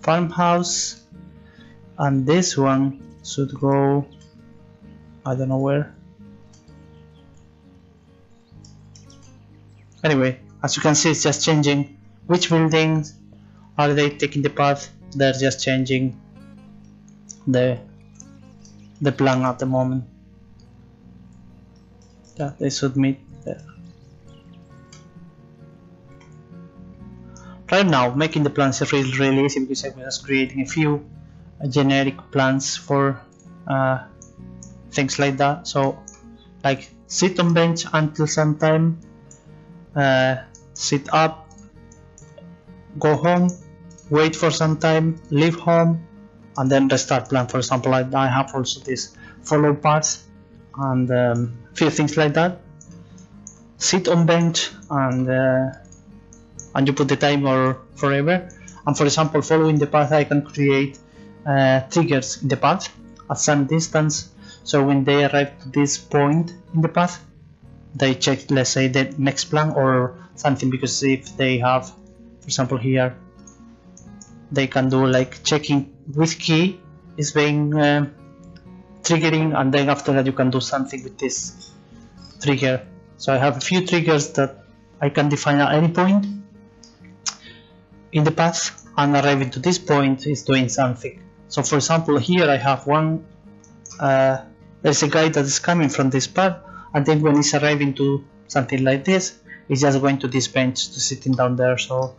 farmhouse. And this one should go, I don't know where. Anyway, as you can see, it's just changing which buildings are they taking the path. They're just changing the plan at the moment. Yeah, they should meet there. Right now, making the plans is really easy because I'm just creating a few generic plans for things like that. So, like sit on bench until some time. Sit up, go home, wait for some time, leave home, and then restart plan. For example, I have also this follow paths and few things like that. Sit on bench and you put the timer forever. And for example, following the path, I can create triggers in the path at some distance. So when they arrive to this point in the path, they check, let's say, the next plan or something, because if they have, for example, here they can do like checking which key is being triggering, and then after that you can do something with this trigger. So I have a few triggers that I can define at any point in the path, and arriving to this point is doing something. So for example, here I have one, there's a guy that is coming from this path, and then when he's arriving to something like this, he's just going to this bench to sitting down there. So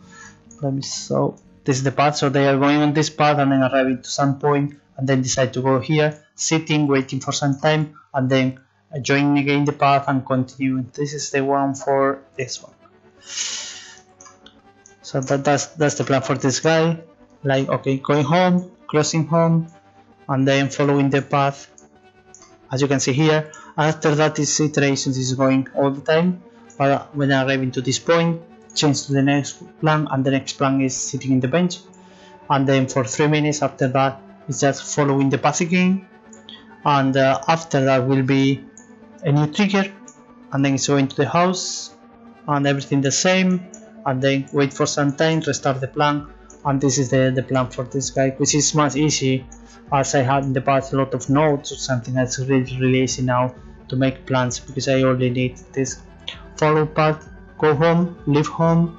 so this is the path. So they are going on this path and then arriving to some point, and then decide to go here, sitting, waiting for some time, and then joining again the path and continuing. This is the one for this one. So that's the plan for this guy. Like, okay, going home, crossing home, and then following the path, as you can see here. After that, this iterations is going all the time, but when arriving to this point, change to the next plan, and the next plan is sitting in the bench, and then for 3 minutes after that it's just following the path again, and after that will be a new trigger, and then it's going to the house and everything the same, and then wait for some time, restart the plan. And this is the plan for this guy, which is much easy, as I had in the past a lot of nodes or something. That's really easy now to make plans, because I only need this follow path, go home, leave home,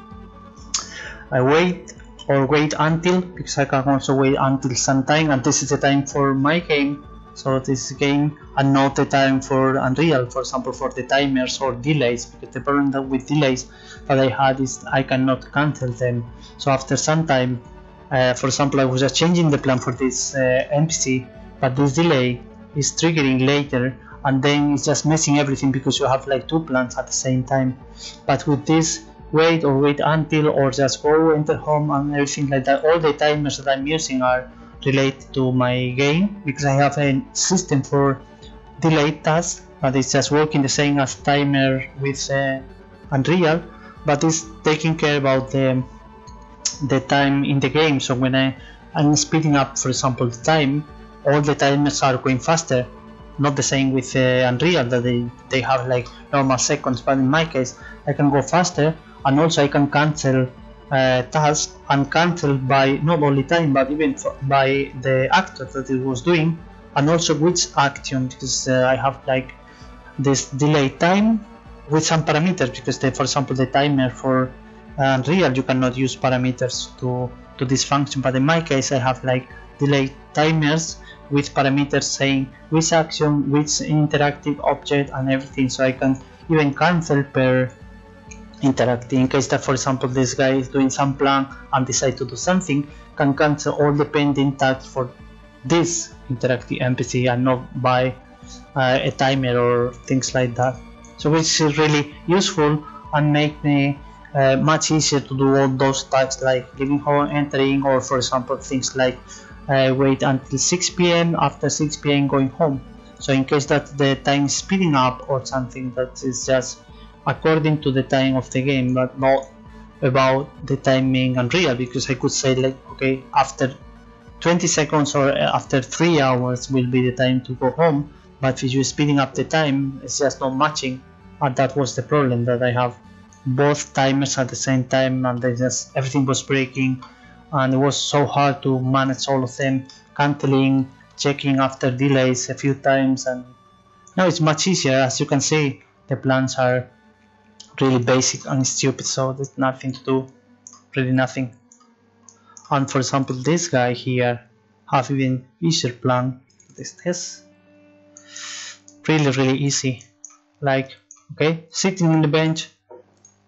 I wait until, because I can also wait until some time, and this is the time for my game, so this game, and not the time for Unreal, for example, for the timers or delays, because the problem with delays that I had is I cannot cancel them. So after some time, for example, I was just changing the plan for this NPC, but this delay is triggering later, and then it's just messing everything because you have like 2 plans at the same time. But with this wait until, or just go enter home and everything like that, all the timers that I'm using are related to my game, because I have a system for delayed tasks, but it's just working the same as timer with Unreal, but it's taking care about the time in the game. So when I'm speeding up, for example, the time, all the timers are going faster. Not the same with Unreal, that they have like normal seconds, but in my case I can go faster, and also I can cancel tasks, and cancel by not only time but even by the actor that it was doing, and also which action, because I have like this delay time with some parameters, because for example the timer for Unreal you cannot use parameters to this function, but in my case I have like delay timers with parameters saying which action, which interactive object and everything, so I can even cancel per interacting. In case that, for example, this guy is doing some plan and decide to do something, can cancel all the pending tasks for this interactive NPC and not by a timer or things like that. So which is really useful and make me much easier to do all those tasks like leaving home, entering, or for example things like wait until 6 PM, after 6 PM going home. So in case that the time is speeding up or something, that is just according to the time of the game, but not about the time being unreal, because I could say like, okay, after 20 seconds or after 3 hours will be the time to go home, but if you're speeding up the time, it's just not matching. And that was the problem, that I have both timers at the same time and they just everything was breaking, and it was so hard to manage all of them, canceling, checking after delays a few times. And now it's much easier. As you can see, the plans are really basic and stupid, so there's nothing to do, really nothing. And for example, this guy here have even easier plan. This really easy, like, okay, sitting on the bench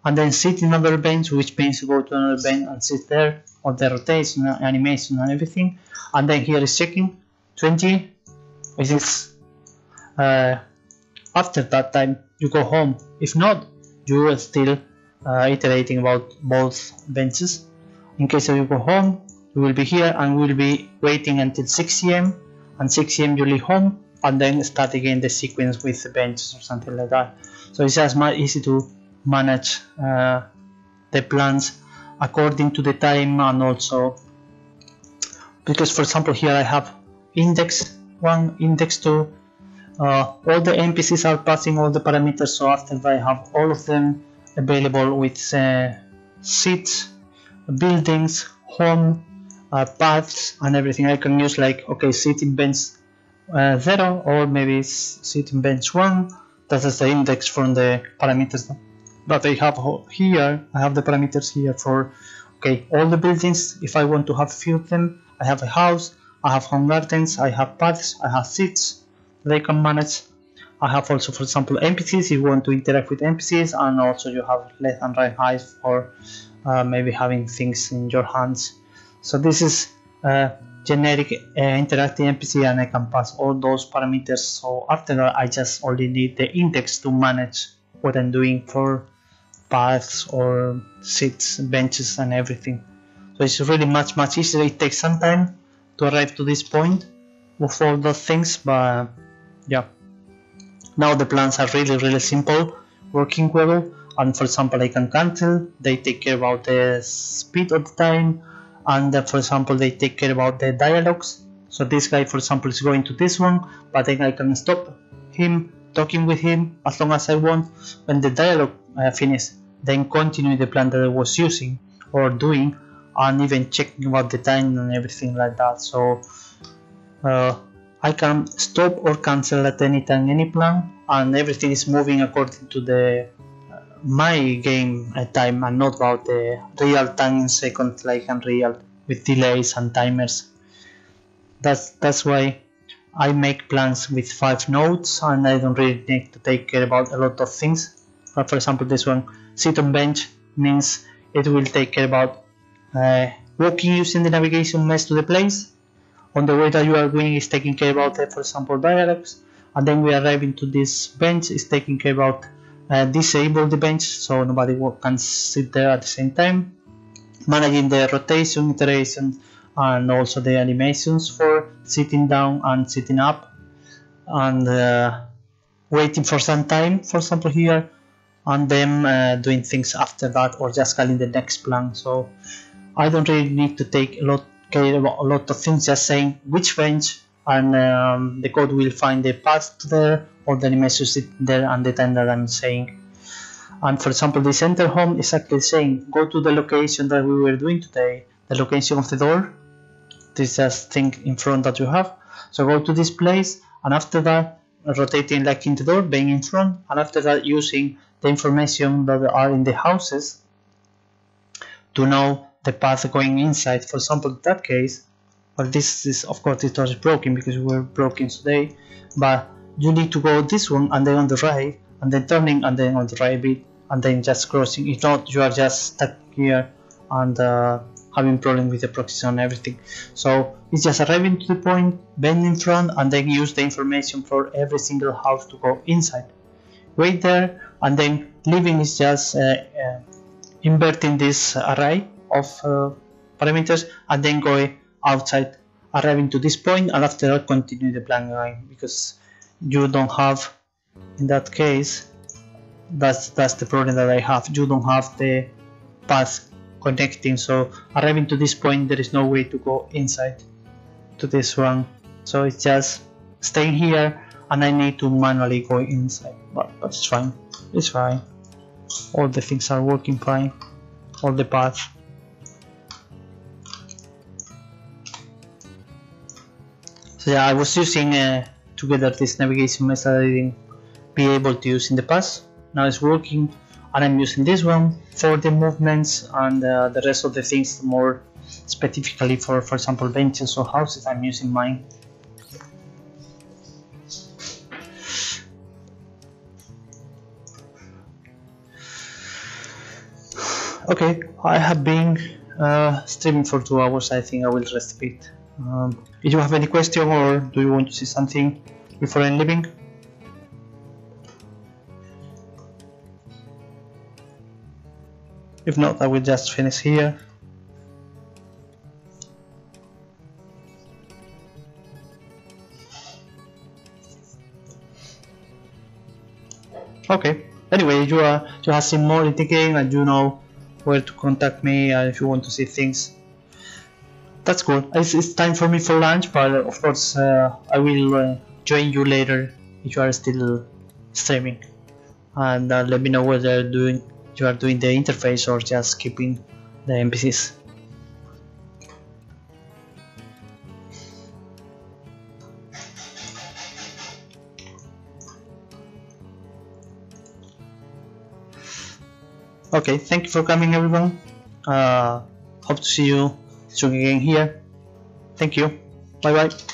and then sit in another bench, which means you go to another bench and sit there, or the rotation, animation and everything. And then here is checking 20, which is after that time you go home. If not, you are still iterating about both benches. In case you go home, you will be here and will be waiting until 6 AM, and 6 AM you leave home and then start again the sequence with the benches or something like that. So it's just much easy to manage the plans according to the time, and also because, for example, here I have index 1, index 2, all the NPCs are passing all the parameters, so after that I have all of them available with seats, buildings, home, paths and everything. I can use like, okay, sitting bench 0 or maybe sitting bench 1. That is the index from the parameters that I have here. I have the parameters here for, okay, all the buildings. If I want to have few of them, I have a house, I have home gardens, I have paths, I have seats they can manage. I have also, for example, NPCs if you want to interact with NPCs, and also you have left and right height for maybe having things in your hands. So this is generic interactive NPC, and I can pass all those parameters. So after that I just only need the index to manage what I'm doing for paths or seats, benches and everything. So it's really much easier. It takes some time to arrive to this point with all those things, but yeah, now the plans are really simple, working well. And for example, I can cancel, they take care about the speed of the time, and for example they take care about the dialogues. So this guy, for example, is going to this one, but then I can stop him talking with him as long as I want. When the dialogue finishes, then continue the plan that I was using or doing, and even checking about the time and everything like that. So I can stop or cancel at any time any plan, and everything is moving according to the my game time and not about the real time in seconds like Unreal with delays and timers. That's why I make plans with 5 nodes, and I don't really need to take care about a lot of things. But for example, this one, sit on bench, means it will take care about walking using the navigation mesh to the place. On the way that you are going is taking care about, for example, dialogues, and then we arrive into this bench is taking care about disable the bench so nobody can sit there at the same time, managing the rotation, iteration, and also the animations for sitting down and sitting up, and waiting for some time, for example here, and then doing things after that, or just calling the next plan. So I don't really need to take care about a lot of things, just saying which bench, and the code will find the path to there, or the animation sit there, and the time that I'm saying. And for example, this enter home is actually saying go to the location that we were doing today, the location of the door, this just thing in front that you have. So go to this place, and after that rotating like in the door, being in front, and after that using the information that are in the houses to know the path going inside. For example, in that case, well, this is, of course, it was broken because we were broken today, but you need to go this one and then on the right, and then turning and then on the right bit. and then just crossing. If not, you are just stuck here and having problem with the proxies and everything. So it's just arriving to the point, bend in front, and then use the information for every single house to go inside. Wait there, and then leaving is just inverting this array of parameters and then going outside, arriving to this point, and after that continue the blank line, because you don't have, in that case, that's the problem that I have, you don't have the path connecting. So arriving to this point, there is no way to go inside to this one, so it's just staying here and I need to manually go inside, but it's fine, it's fine, all the things are working fine, all the paths. So yeah, I was using together this navigation method I didn't be able to use in the past. Now it's working, and I'm using this one for the movements, and the rest of the things more specifically for example benches or houses, I'm using mine. Okay, I have been streaming for 2 hours. I think I will rest a bit. If you have any question, or do you want to see something before I'm leaving? If not, I will just finish here. Okay, anyway, you have seen more in the game and you know where to contact me if you want to see things. That's cool. It's time for me for lunch, but of course I will join you later if you are still streaming, and let me know whether you are doing the interface or just keeping the NPCs. Okay, thank you for coming everyone. Hope to see you soon again here. Thank you. Bye bye.